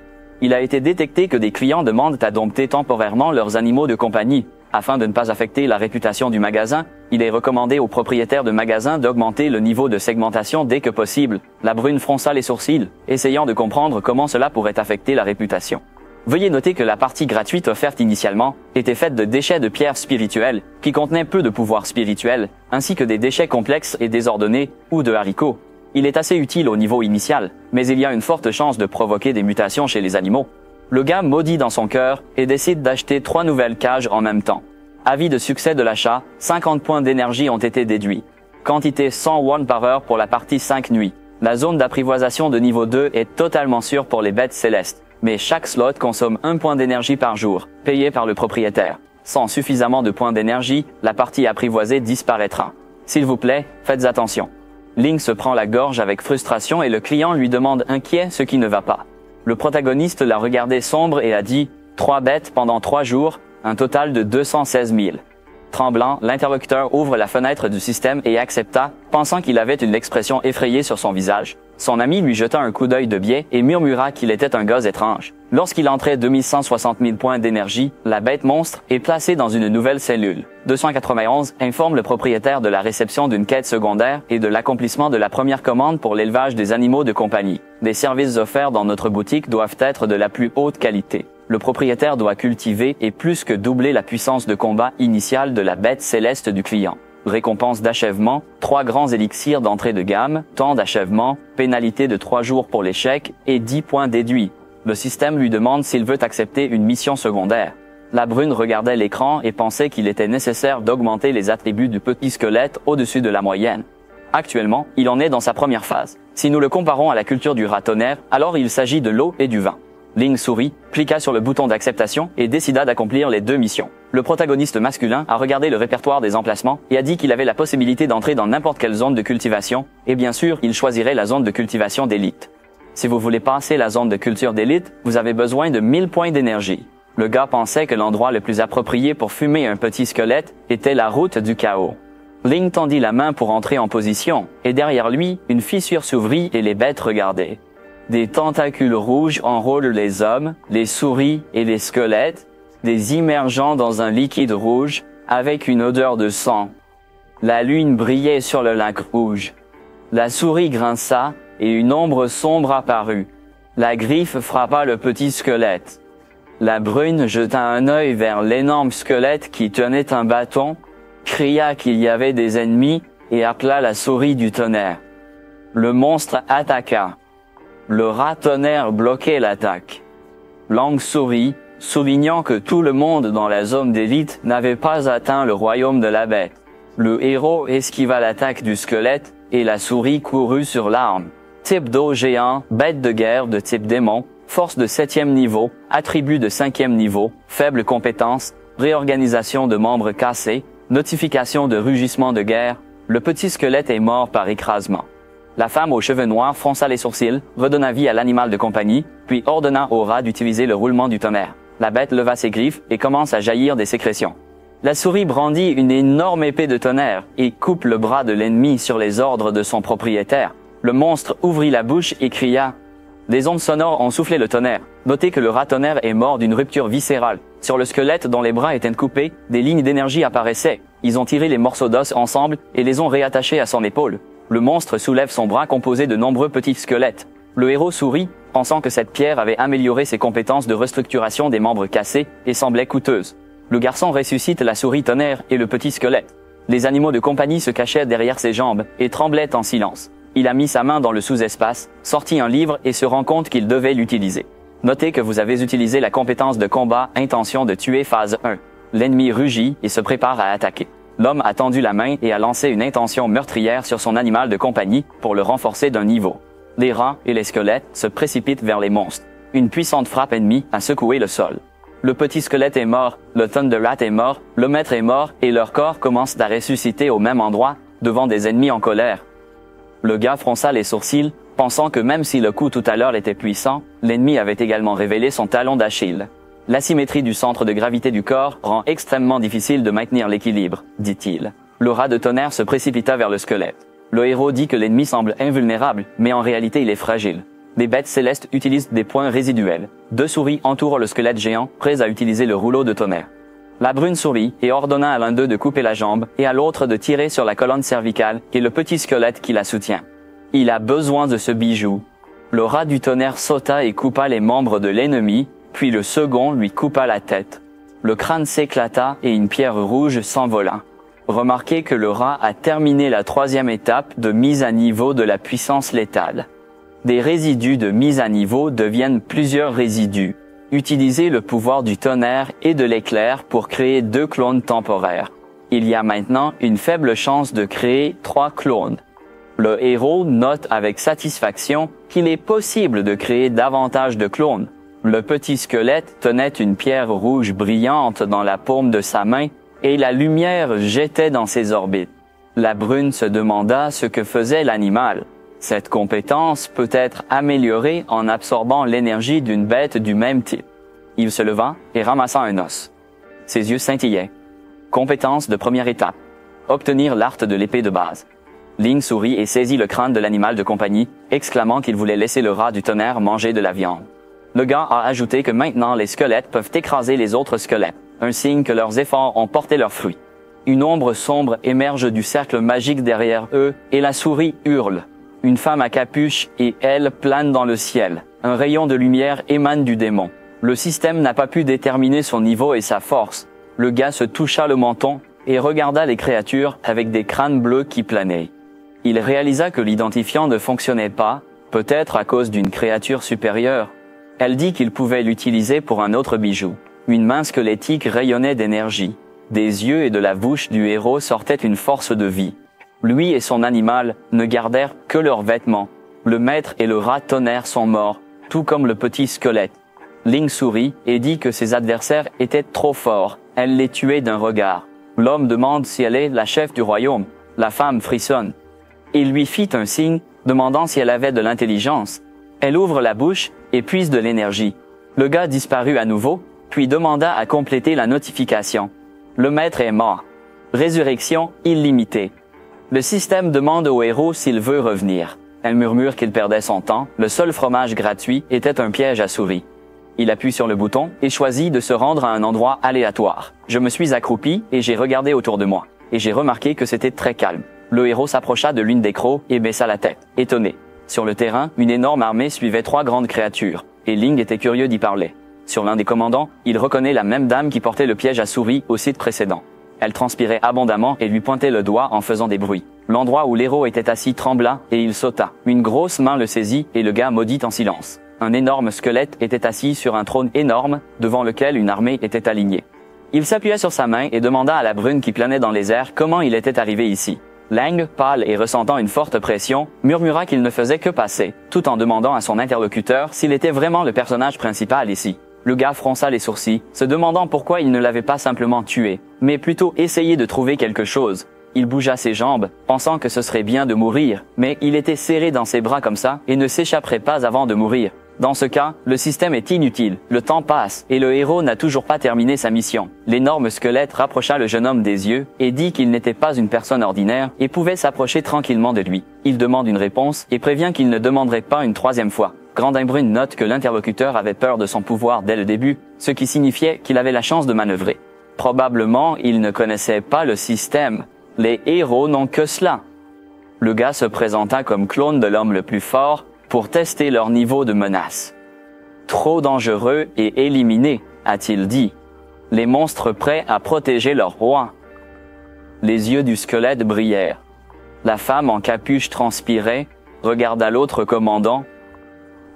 Il a été détecté que des clients demandent à dompter temporairement leurs animaux de compagnie. Afin de ne pas affecter la réputation du magasin, il est recommandé aux propriétaires de magasins d'augmenter le niveau de segmentation dès que possible. La brune fronça les sourcils, essayant de comprendre comment cela pourrait affecter la réputation. Veuillez noter que la partie gratuite offerte initialement était faite de déchets de pierres spirituelles qui contenaient peu de pouvoir spirituel, ainsi que des déchets complexes et désordonnés ou de haricots. Il est assez utile au niveau initial, mais il y a une forte chance de provoquer des mutations chez les animaux. Le gars maudit dans son cœur et décide d'acheter 3 nouvelles cages en même temps. Avis de succès de l'achat, 50 points d'énergie ont été déduits. Quantité 100 won par heure pour la partie 5 nuits. La zone d'apprivoisation de niveau 2 est totalement sûre pour les bêtes célestes, mais chaque slot consomme 1 point d'énergie par jour, payé par le propriétaire. Sans suffisamment de points d'énergie, la partie apprivoisée disparaîtra. S'il vous plaît, faites attention. Ling se prend la gorge avec frustration et le client lui demande inquiet ce qui ne va pas. Le protagoniste l'a regardé sombre et a dit « 3 bêtes pendant 3 jours, un total de 216 000. » Tremblant, l'interlocuteur ouvre la fenêtre du système et accepta, pensant qu'il avait une expression effrayée sur son visage. Son ami lui jeta un coup d'œil de biais et murmura qu'il était un gars étrange. Lorsqu'il entrait 2160 000 points d'énergie, la bête monstre est placée dans une nouvelle cellule. 291 informe le propriétaire de la réception d'une quête secondaire et de l'accomplissement de la première commande pour l'élevage des animaux de compagnie. Les services offerts dans notre boutique doivent être de la plus haute qualité. Le propriétaire doit cultiver et plus que doubler la puissance de combat initiale de la bête céleste du client. Récompense d'achèvement, 3 grands élixirs d'entrée de gamme, temps d'achèvement, pénalité de 3 jours pour l'échec et 10 points déduits. Le système lui demande s'il veut accepter une mission secondaire. La brune regardait l'écran et pensait qu'il était nécessaire d'augmenter les attributs du petit squelette au-dessus de la moyenne. Actuellement, il en est dans sa première phase. Si nous le comparons à la culture du rat tonnerre, alors il s'agit de l'eau et du vin. Ling sourit, cliqua sur le bouton d'acceptation et décida d'accomplir les 2 missions. Le protagoniste masculin a regardé le répertoire des emplacements et a dit qu'il avait la possibilité d'entrer dans n'importe quelle zone de cultivation, et bien sûr, il choisirait la zone de cultivation d'élite. Si vous voulez passer la zone de culture d'élite, vous avez besoin de 1000 points d'énergie. Le gars pensait que l'endroit le plus approprié pour fumer un petit squelette était la route du chaos. Ling tendit la main pour entrer en position, et derrière lui, une fissure s'ouvrit et les bêtes regardaient. Des tentacules rouges enrôlent les hommes, les souris et les squelettes, des immergeants dans un liquide rouge, avec une odeur de sang. La lune brillait sur le lac rouge. La souris grinça, et une ombre sombre apparut. La griffe frappa le petit squelette. La brune jeta un œil vers l'énorme squelette qui tenait un bâton, cria qu'il y avait des ennemis et appela la souris du tonnerre. Le monstre attaqua. Le rat tonnerre bloquait l'attaque. Lang sourit, soulignant que tout le monde dans la zone d'élite n'avait pas atteint le royaume de la bête. Le héros esquiva l'attaque du squelette et la souris courut sur l'arme. Type d'eau géant, bête de guerre de type démon, force de 7e niveau, attribut de 5e niveau, faible compétence, réorganisation de membres cassés, notification de rugissement de guerre, le petit squelette est mort par écrasement. La femme aux cheveux noirs fronça les sourcils, redonna vie à l'animal de compagnie, puis ordonna au rat d'utiliser le roulement du tonnerre. La bête leva ses griffes et commence à jaillir des sécrétions. La souris brandit une énorme épée de tonnerre et coupe le bras de l'ennemi sur les ordres de son propriétaire. Le monstre ouvrit la bouche et cria. Des ondes sonores ont soufflé le tonnerre. Notez que le rat tonnerre est mort d'une rupture viscérale. Sur le squelette dont les bras étaient coupés, des lignes d'énergie apparaissaient. Ils ont tiré les morceaux d'os ensemble et les ont réattachés à son épaule. Le monstre soulève son bras composé de nombreux petits squelettes. Le héros sourit, pensant que cette pierre avait amélioré ses compétences de restructuration des membres cassés et semblait coûteuse. Le garçon ressuscite la souris tonnerre et le petit squelette. Les animaux de compagnie se cachaient derrière ses jambes et tremblaient en silence. Il a mis sa main dans le sous-espace, sortit un livre et se rend compte qu'il devait l'utiliser. Notez que vous avez utilisé la compétence de combat intention de tuer phase 1. L'ennemi rugit et se prépare à attaquer. L'homme a tendu la main et a lancé une intention meurtrière sur son animal de compagnie pour le renforcer d'un niveau. Les rats et les squelettes se précipitent vers les monstres. Une puissante frappe ennemie a secoué le sol. Le petit squelette est mort, le Thunder Rat est mort, le maître est mort et leur corps commence à ressusciter au même endroit, devant des ennemis en colère. Le gars fronça les sourcils, pensant que même si le coup tout à l'heure était puissant, l'ennemi avait également révélé son talon d'Achille. L'asymétrie du centre de gravité du corps rend extrêmement difficile de maintenir l'équilibre, dit-il. Le rat de tonnerre se précipita vers le squelette. Le héros dit que l'ennemi semble invulnérable, mais en réalité il est fragile. Les bêtes célestes utilisent des points résiduels. 2 souris entourent le squelette géant, prêts à utiliser le rouleau de tonnerre. La brune sourit et ordonna à l'un d'eux de couper la jambe et à l'autre de tirer sur la colonne cervicale et le petit squelette qui la soutient. Il a besoin de ce bijou. Le rat du tonnerre sauta et coupa les membres de l'ennemi, puis le second lui coupa la tête. Le crâne s'éclata et une pierre rouge s'envola. Remarquez que le rat a terminé la 3e étape de mise à niveau de la puissance létale. Des résidus de mise à niveau deviennent plusieurs résidus. Utilisez le pouvoir du tonnerre et de l'éclair pour créer 2 clones temporaires. Il y a maintenant une faible chance de créer 3 clones. Le héros note avec satisfaction qu'il est possible de créer davantage de clones. Le petit squelette tenait une pierre rouge brillante dans la paume de sa main et la lumière jetait dans ses orbites. La brune se demanda ce que faisait l'animal. Cette compétence peut être améliorée en absorbant l'énergie d'une bête du même type. Il se leva et ramassa un os. Ses yeux scintillaient. Compétence de première étape. Obtenir l'art de l'épée de base. Ling sourit et saisit le crâne de l'animal de compagnie, exclamant qu'il voulait laisser le rat du tonnerre manger de la viande. Le gars a ajouté que maintenant les squelettes peuvent écraser les autres squelettes, un signe que leurs efforts ont porté leurs fruits. Une ombre sombre émerge du cercle magique derrière eux et la souris hurle. Une femme à capuche et elle plane dans le ciel. Un rayon de lumière émane du démon. Le système n'a pas pu déterminer son niveau et sa force. Le gars se toucha le menton, et regarda les créatures avec des crânes bleus qui planaient. Il réalisa que l'identifiant ne fonctionnait pas, peut-être à cause d'une créature supérieure. Elle dit qu'il pouvait l'utiliser pour un autre bijou. Une main squelettique rayonnait d'énergie. Des yeux et de la bouche du héros sortait une force de vie. Lui et son animal ne gardèrent que leurs vêtements. Le maître et le rat tonnerre sont morts, tout comme le petit squelette. Ling sourit et dit que ses adversaires étaient trop forts. Elle les tuait d'un regard. L'homme demande si elle est la chef du royaume. La femme frissonne. Il lui fit un signe, demandant si elle avait de l'intelligence. Elle ouvre la bouche et puise de l'énergie. Le gars disparut à nouveau, puis demanda à compléter la notification. Le maître est mort. Résurrection illimitée. Le système demande au héros s'il veut revenir. Elle murmure qu'il perdait son temps, le seul fromage gratuit était un piège à souris. Il appuie sur le bouton et choisit de se rendre à un endroit aléatoire. Je me suis accroupi et j'ai regardé autour de moi. Et j'ai remarqué que c'était très calme. Le héros s'approcha de l'une des crocs et baissa la tête, étonné. Sur le terrain, une énorme armée suivait 3 grandes créatures, et Ling était curieux d'y parler. Sur l'un des commandants, il reconnaît la même dame qui portait le piège à souris au site précédent. Elle transpirait abondamment et lui pointait le doigt en faisant des bruits. L'endroit où l'héros était assis trembla et il sauta. Une grosse main le saisit et le gars maudit en silence. Un énorme squelette était assis sur un trône énorme devant lequel une armée était alignée. Il s'appuya sur sa main et demanda à la brune qui planait dans les airs comment il était arrivé ici. Lang, pâle et ressentant une forte pression, murmura qu'il ne faisait que passer, tout en demandant à son interlocuteur s'il était vraiment le personnage principal ici. Le gars fronça les sourcils, se demandant pourquoi il ne l'avait pas simplement tué, mais plutôt essayé de trouver quelque chose. Il bougea ses jambes, pensant que ce serait bien de mourir, mais il était serré dans ses bras comme ça et ne s'échapperait pas avant de mourir. Dans ce cas, le système est inutile, le temps passe et le héros n'a toujours pas terminé sa mission. L'énorme squelette rapprocha le jeune homme des yeux et dit qu'il n'était pas une personne ordinaire et pouvait s'approcher tranquillement de lui. Il demande une réponse et prévient qu'il ne demanderait pas une 3e fois. Grandin Brune note que l'interlocuteur avait peur de son pouvoir dès le début, ce qui signifiait qu'il avait la chance de manœuvrer. Probablement, il ne connaissait pas le système. Les héros n'ont que cela. Le gars se présenta comme clone de l'homme le plus fort pour tester leur niveau de menace. Trop dangereux et éliminé, a-t-il dit. Les monstres prêts à protéger leur roi. Les yeux du squelette brillèrent. La femme en capuche transpirait, regarda l'autre commandant.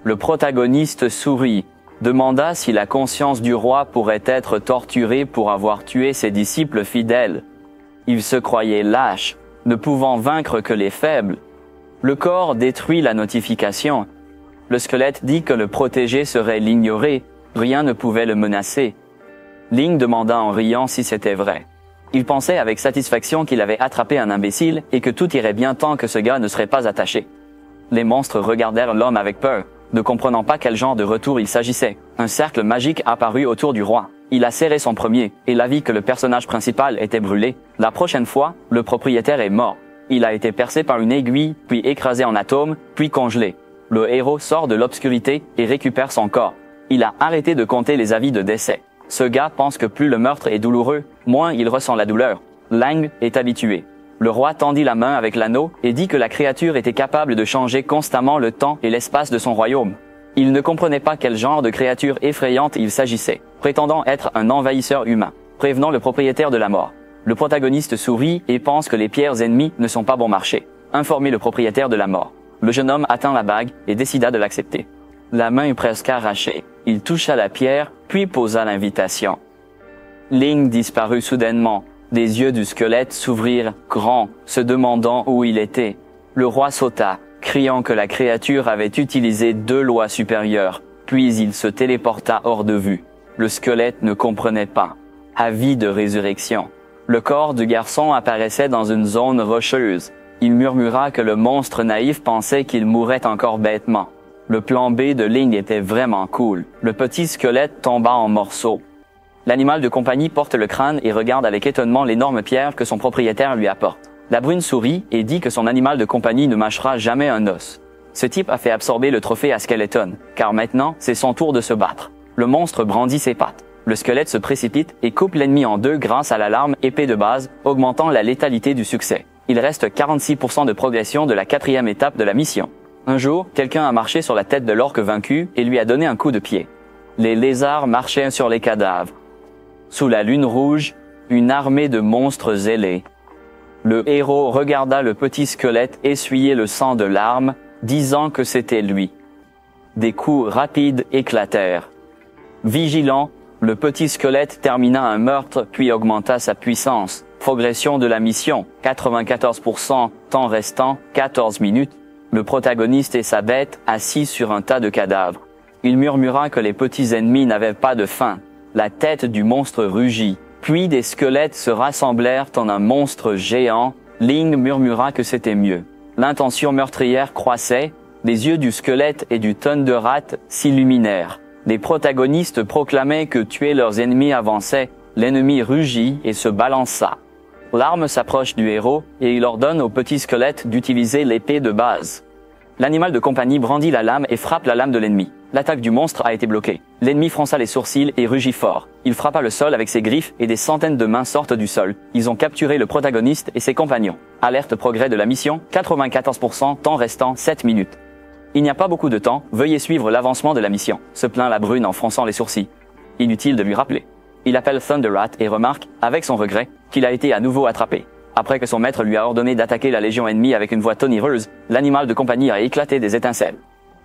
Le protagoniste sourit, demanda si la conscience du roi pourrait être torturée pour avoir tué ses disciples fidèles. Il se croyait lâche, ne pouvant vaincre que les faibles. Le corps détruit la notification. Le squelette dit que le protégé serait l'ignorer, rien ne pouvait le menacer. Ling demanda en riant si c'était vrai. Il pensait avec satisfaction qu'il avait attrapé un imbécile et que tout irait bien tant que ce gars ne serait pas attaché. Les monstres regardèrent l'homme avec peur, ne comprenant pas quel genre de retour il s'agissait. Un cercle magique apparut autour du roi. Il a serré son premier, et la vit que le personnage principal était brûlé. La prochaine fois, le propriétaire est mort. Il a été percé par une aiguille, puis écrasé en atomes, puis congelé. Le héros sort de l'obscurité et récupère son corps. Il a arrêté de compter les avis de décès. Ce gars pense que plus le meurtre est douloureux, moins il ressent la douleur. Lang est habitué. Le roi tendit la main avec l'anneau et dit que la créature était capable de changer constamment le temps et l'espace de son royaume. Il ne comprenait pas quel genre de créature effrayante il s'agissait, prétendant être un envahisseur humain, prévenant le propriétaire de la mort. Le protagoniste sourit et pense que les pierres ennemies ne sont pas bon marché. Informer le propriétaire de la mort. Le jeune homme atteint la bague et décida de l'accepter. La main presque arrachée. Il toucha la pierre, puis posa l'invitation. Ling disparut soudainement. Les yeux du squelette s'ouvrirent grands, se demandant où il était. Le roi sauta, criant que la créature avait utilisé 2 lois supérieures, puis il se téléporta hors de vue. Le squelette ne comprenait pas. Avis de résurrection. Le corps du garçon apparaissait dans une zone rocheuse. Il murmura que le monstre naïf pensait qu'il mourrait encore bêtement. Le plan B de Ling était vraiment cool. Le petit squelette tomba en morceaux. L'animal de compagnie porte le crâne et regarde avec étonnement l'énorme pierre que son propriétaire lui apporte. La brune sourit et dit que son animal de compagnie ne mâchera jamais un os. Ce type a fait absorber le trophée à Skeleton, car maintenant, c'est son tour de se battre. Le monstre brandit ses pattes. Le squelette se précipite et coupe l'ennemi en 2 grâce à l'alarme épée de base, augmentant la létalité du succès. Il reste 46% de progression de la 4e étape de la mission. Un jour, quelqu'un a marché sur la tête de l'orque vaincu et lui a donné un coup de pied. Les lézards marchaient sur les cadavres. Sous la lune rouge, une armée de monstres zélés. Le héros regarda le petit squelette essuyer le sang de l'arme, disant que c'était lui. Des coups rapides éclatèrent. Vigilant, le petit squelette termina un meurtre puis augmenta sa puissance. Progression de la mission, 94%, temps restant, 14 minutes. Le protagoniste et sa bête assis sur un tas de cadavres. Il murmura que les petits ennemis n'avaient pas de faim. La tête du monstre rugit. Puis des squelettes se rassemblèrent en un monstre géant. Ling murmura que c'était mieux. L'intention meurtrière croissait. Les yeux du squelette et du Thunderrat s'illuminèrent. Les protagonistes proclamaient que tuer leurs ennemis avançait. L'ennemi rugit et se balança. L'arme s'approche du héros et il ordonne au petit squelette d'utiliser l'épée de base. L'animal de compagnie brandit la lame et frappe la lame de l'ennemi. L'attaque du monstre a été bloquée. L'ennemi fronça les sourcils et rugit fort. Il frappa le sol avec ses griffes et des centaines de mains sortent du sol. Ils ont capturé le protagoniste et ses compagnons. Alerte progrès de la mission, 94%, temps restant 7 minutes. Il n'y a pas beaucoup de temps, veuillez suivre l'avancement de la mission, se plaint la brune en fronçant les sourcils. Inutile de lui rappeler. Il appelle Thunderrat et remarque, avec son regret, qu'il a été à nouveau attrapé. Après que son maître lui a ordonné d'attaquer la légion ennemie avec une voix tonitreuse, l'animal de compagnie a éclaté des étincelles.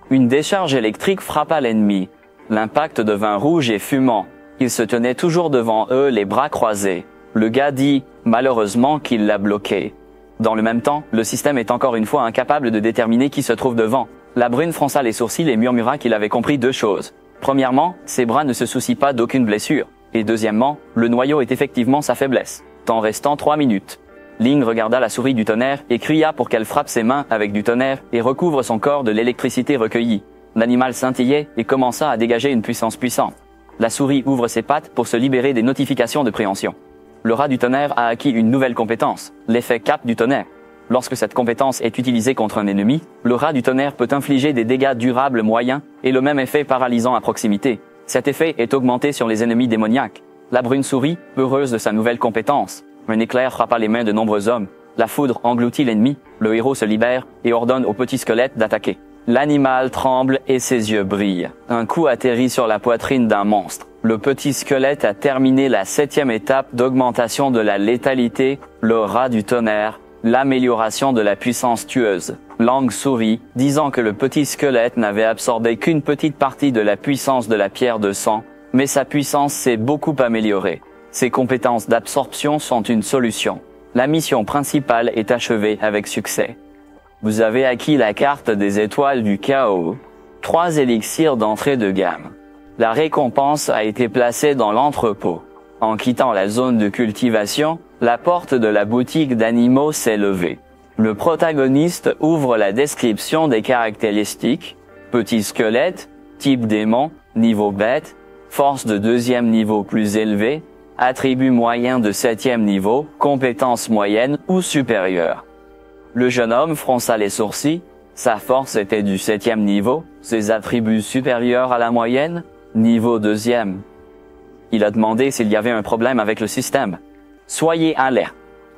Une décharge électrique frappa l'ennemi. L'impact devint rouge et fumant. Il se tenait toujours devant eux, les bras croisés. Le gars dit, malheureusement, qu'il l'a bloqué. Dans le même temps, le système est encore une fois incapable de déterminer qui se trouve devant. La brune fronça les sourcils et murmura qu'il avait compris deux choses. Premièrement, ses bras ne se soucient pas d'aucune blessure. Et deuxièmement, le noyau est effectivement sa faiblesse. Temps restant 3 minutes. Ling regarda la souris du tonnerre et cria pour qu'elle frappe ses mains avec du tonnerre et recouvre son corps de l'électricité recueillie. L'animal scintillait et commença à dégager une puissance puissante. La souris ouvre ses pattes pour se libérer des notifications de préhension. Le rat du tonnerre a acquis une nouvelle compétence, l'effet cap du tonnerre. Lorsque cette compétence est utilisée contre un ennemi, le rat du tonnerre peut infliger des dégâts durables moyens et le même effet paralysant à proximité. Cet effet est augmenté sur les ennemis démoniaques. La brune souris, heureuse de sa nouvelle compétence. Un éclair frappa les mains de nombreux hommes. La foudre engloutit l'ennemi. Le héros se libère et ordonne au petit squelette d'attaquer. L'animal tremble et ses yeux brillent. Un coup atterrit sur la poitrine d'un monstre. Le petit squelette a terminé la 7e étape d'augmentation de la létalité, le rat du tonnerre, l'amélioration de la puissance tueuse. Lang sourit, disant que le petit squelette n'avait absorbé qu'une petite partie de la puissance de la pierre de sang, mais sa puissance s'est beaucoup améliorée. Ses compétences d'absorption sont une solution. La mission principale est achevée avec succès. Vous avez acquis la carte des étoiles du chaos. 3 élixirs d'entrée de gamme. La récompense a été placée dans l'entrepôt. En quittant la zone de cultivation, la porte de la boutique d'animaux s'est levée. Le protagoniste ouvre la description des caractéristiques. Petit squelette, type démon, niveau bête, force de 2e niveau plus élevé, attribut moyen de 7e niveau, compétence moyenne ou supérieure. Le jeune homme fronça les sourcils, sa force était du 7e niveau, ses attributs supérieurs à la moyenne, niveau 2e. Il a demandé s'il y avait un problème avec le système. Soyez alerte.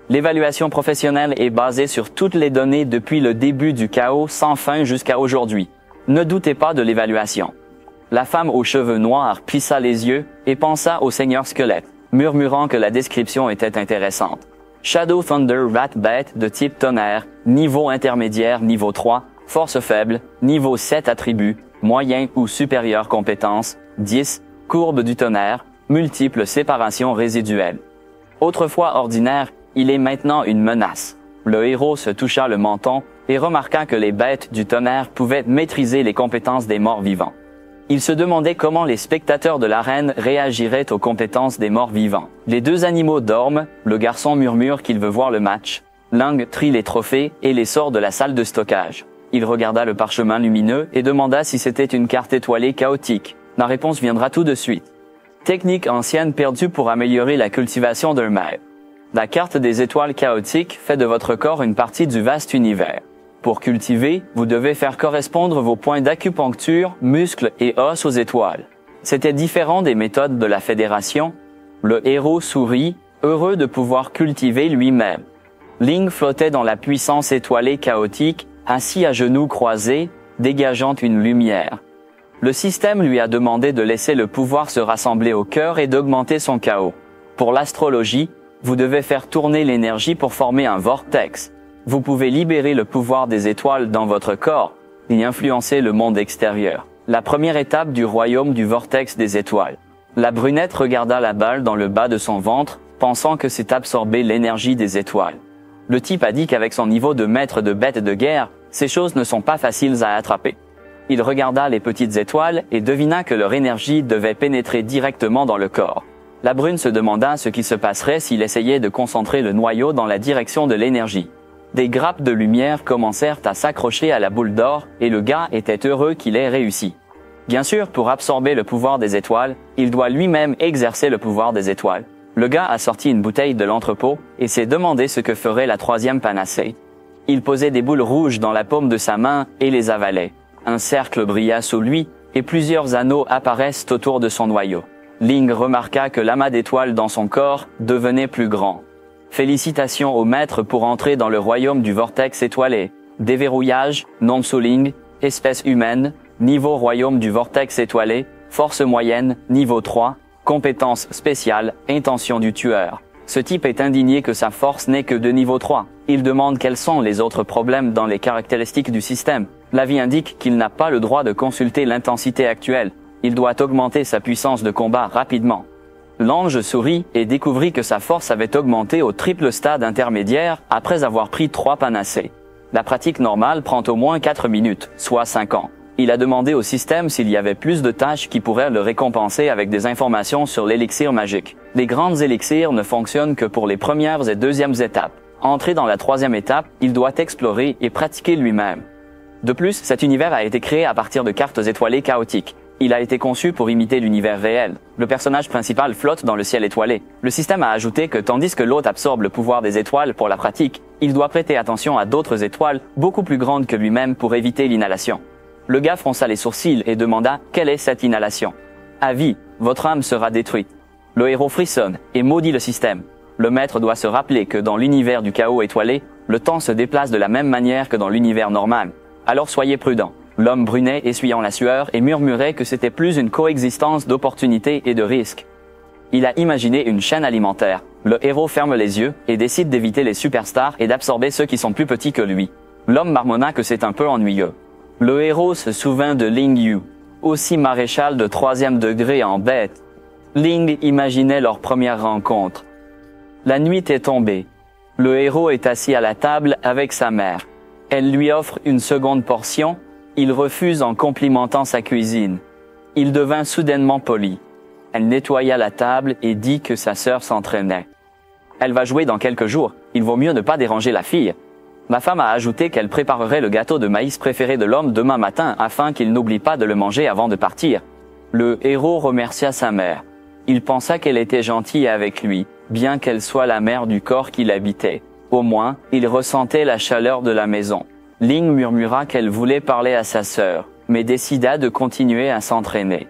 L'évaluation professionnelle est basée sur toutes les données depuis le début du chaos sans fin jusqu'à aujourd'hui. Ne doutez pas de l'évaluation. La femme aux cheveux noirs plissa les yeux et pensa au seigneur squelette, murmurant que la description était intéressante. Shadow Thunder Rat Bête de type tonnerre, niveau intermédiaire niveau 3, force faible, niveau 7 attributs, moyen ou supérieur compétence, 10, courbe du tonnerre, multiples séparations résiduelles. Autrefois ordinaire, il est maintenant une menace. Le héros se toucha le menton et remarqua que les bêtes du tonnerre pouvaient maîtriser les compétences des morts vivants. Il se demandait comment les spectateurs de l'arène réagiraient aux compétences des morts vivants. Les 2 animaux dorment, le garçon murmure qu'il veut voir le match. Lang trie les trophées et les sort de la salle de stockage. Il regarda le parchemin lumineux et demanda si c'était une carte étoilée chaotique. La réponse viendra tout de suite. Technique ancienne perdue pour améliorer la cultivation d'un maître. La carte des étoiles chaotiques fait de votre corps une partie du vaste univers. Pour cultiver, vous devez faire correspondre vos points d'acupuncture, muscles et os aux étoiles. C'était différent des méthodes de la Fédération. Le héros sourit, heureux de pouvoir cultiver lui-même. Ling flottait dans la puissance étoilée chaotique, assis à genoux croisés, dégageant une lumière. Le système lui a demandé de laisser le pouvoir se rassembler au cœur et d'augmenter son chaos. Pour l'astrologie, vous devez faire tourner l'énergie pour former un vortex. Vous pouvez libérer le pouvoir des étoiles dans votre corps et influencer le monde extérieur. La première étape du royaume du vortex des étoiles. La brunette regarda la balle dans le bas de son ventre, pensant que c'est absorber l'énergie des étoiles. Le type a dit qu'avec son niveau de maître de bête de guerre, ces choses ne sont pas faciles à attraper. Il regarda les petites étoiles et devina que leur énergie devait pénétrer directement dans le corps. La brune se demanda ce qui se passerait s'il essayait de concentrer le noyau dans la direction de l'énergie. Des grappes de lumière commencèrent à s'accrocher à la boule d'or et le gars était heureux qu'il ait réussi. Bien sûr, pour absorber le pouvoir des étoiles, il doit lui-même exercer le pouvoir des étoiles. Le gars a sorti une bouteille de l'entrepôt et s'est demandé ce que ferait la troisième panacée. Il posait des boules rouges dans la paume de sa main et les avalait. Un cercle brilla sous lui et plusieurs anneaux apparaissent autour de son noyau. Ling remarqua que l'amas d'étoiles dans son corps devenait plus grand. Félicitations au maître pour entrer dans le royaume du vortex étoilé. Déverrouillage, nom Ling, espèce humaine, niveau royaume du vortex étoilé, force moyenne, niveau 3, compétence spéciale, intention du tueur. Ce type est indigné que sa force n'est que de niveau 3. Il demande quels sont les autres problèmes dans les caractéristiques du système. L'avis indique qu'il n'a pas le droit de consulter l'intensité actuelle. Il doit augmenter sa puissance de combat rapidement. L'ange sourit et découvrit que sa force avait augmenté au triple stade intermédiaire après avoir pris 3 panacées. La pratique normale prend au moins 4 minutes, soit 5 ans. Il a demandé au système s'il y avait plus de tâches qui pourraient le récompenser avec des informations sur l'élixir magique. Les grandes élixirs ne fonctionnent que pour les premières et deuxièmes étapes. Entré dans la troisième étape, il doit explorer et pratiquer lui-même. De plus, cet univers a été créé à partir de cartes étoilées chaotiques. Il a été conçu pour imiter l'univers réel. Le personnage principal flotte dans le ciel étoilé. Le système a ajouté que tandis que l'hôte absorbe le pouvoir des étoiles pour la pratique, il doit prêter attention à d'autres étoiles beaucoup plus grandes que lui-même pour éviter l'inhalation. Le gars fronça les sourcils et demanda « Quelle est cette inhalation ?» « À vie, votre âme sera détruite. » Le héros frissonne et maudit le système. Le maître doit se rappeler que dans l'univers du chaos étoilé, le temps se déplace de la même manière que dans l'univers normal. Alors soyez prudent. L'homme brunait, essuyant la sueur, et murmurait que c'était plus une coexistence d'opportunités et de risques. Il a imaginé une chaîne alimentaire. Le héros ferme les yeux et décide d'éviter les superstars et d'absorber ceux qui sont plus petits que lui. L'homme marmonna que c'est un peu ennuyeux. Le héros se souvint de Ling Yu, aussi maréchal de 3e degré en bête. Ling imaginait leur première rencontre. La nuit est tombée. Le héros est assis à la table avec sa mère. Elle lui offre une seconde portion. Il refuse en complimentant sa cuisine. Il devint soudainement poli. Elle nettoya la table et dit que sa sœur s'entraînait. Elle va jouer dans quelques jours. Il vaut mieux ne pas déranger la fille. Ma femme a ajouté qu'elle préparerait le gâteau de maïs préféré de l'homme demain matin afin qu'il n'oublie pas de le manger avant de partir. Le héros remercia sa mère. Il pensa qu'elle était gentille avec lui, bien qu'elle soit la mère du corps qu'il habitait. Au moins, il ressentait la chaleur de la maison. Ling murmura qu'elle voulait parler à sa sœur, mais décida de continuer à s'entraîner.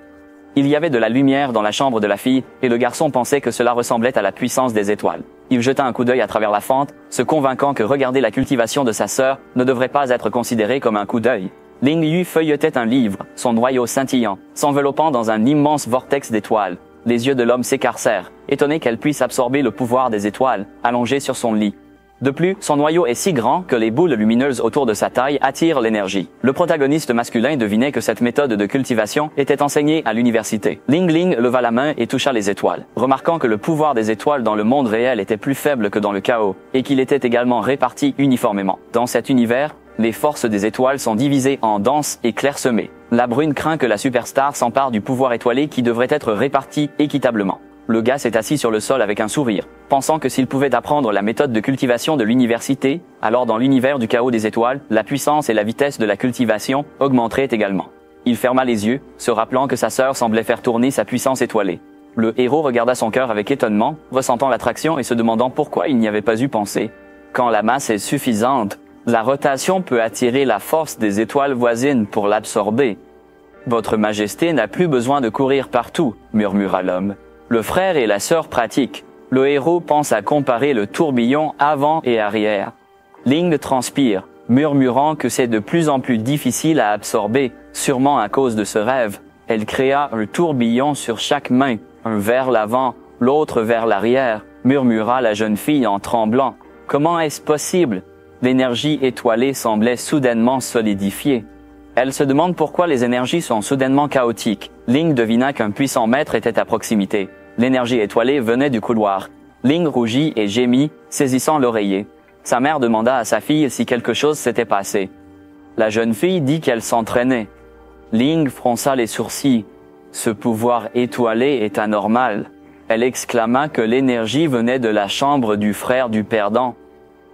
Il y avait de la lumière dans la chambre de la fille et le garçon pensait que cela ressemblait à la puissance des étoiles. Il jeta un coup d'œil à travers la fente, se convainquant que regarder la cultivation de sa sœur ne devrait pas être considéré comme un coup d'œil. Ling Yu feuilletait un livre, son noyau scintillant, s'enveloppant dans un immense vortex d'étoiles. Les yeux de l'homme s'écarcèrent, étonné qu'elle puisse absorber le pouvoir des étoiles, allongée sur son lit. De plus, son noyau est si grand que les boules lumineuses autour de sa taille attirent l'énergie. Le protagoniste masculin devinait que cette méthode de cultivation était enseignée à l'université. Ling Ling leva la main et toucha les étoiles, remarquant que le pouvoir des étoiles dans le monde réel était plus faible que dans le chaos, et qu'il était également réparti uniformément. Dans cet univers, les forces des étoiles sont divisées en denses et clairsemées. La brune craint que la superstar s'empare du pouvoir étoilé qui devrait être réparti équitablement. Le gars s'est assis sur le sol avec un sourire, pensant que s'il pouvait apprendre la méthode de cultivation de l'université, alors dans l'univers du chaos des étoiles, la puissance et la vitesse de la cultivation augmenteraient également. Il ferma les yeux, se rappelant que sa sœur semblait faire tourner sa puissance étoilée. Le héros regarda son cœur avec étonnement, ressentant l'attraction et se demandant pourquoi il n'y avait pas eu pensé. Quand la masse est suffisante, la rotation peut attirer la force des étoiles voisines pour l'absorber. « Votre Majesté n'a plus besoin de courir partout », murmura l'homme. Le frère et la sœur pratiquent. Le héros pense à comparer le tourbillon avant et arrière. Ling transpire, murmurant que c'est de plus en plus difficile à absorber, sûrement à cause de ce rêve. Elle créa un tourbillon sur chaque main, un vers l'avant, l'autre vers l'arrière, murmura la jeune fille en tremblant. Comment est-ce possible? L'énergie étoilée semblait soudainement solidifier. Elle se demande pourquoi les énergies sont soudainement chaotiques. Ling devina qu'un puissant maître était à proximité. L'énergie étoilée venait du couloir. Ling rougit et gémit, saisissant l'oreiller. Sa mère demanda à sa fille si quelque chose s'était passé. La jeune fille dit qu'elle s'entraînait. Ling fronça les sourcils. Ce pouvoir étoilé est anormal. Elle exclama que l'énergie venait de la chambre du frère du perdant.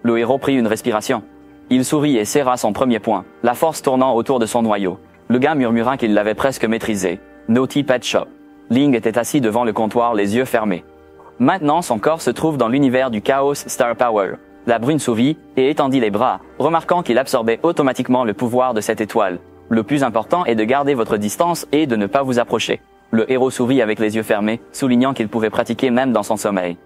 Le héros prit une respiration. Il sourit et serra son premier poing, la force tournant autour de son noyau. Le gars murmura qu'il l'avait presque maîtrisé. Naughty Pet Shop. Ling était assis devant le comptoir, les yeux fermés. Maintenant, son corps se trouve dans l'univers du Chaos Star Power. La brune sourit et étendit les bras, remarquant qu'il absorbait automatiquement le pouvoir de cette étoile. Le plus important est de garder votre distance et de ne pas vous approcher. Le héros sourit avec les yeux fermés, soulignant qu'il pouvait pratiquer même dans son sommeil.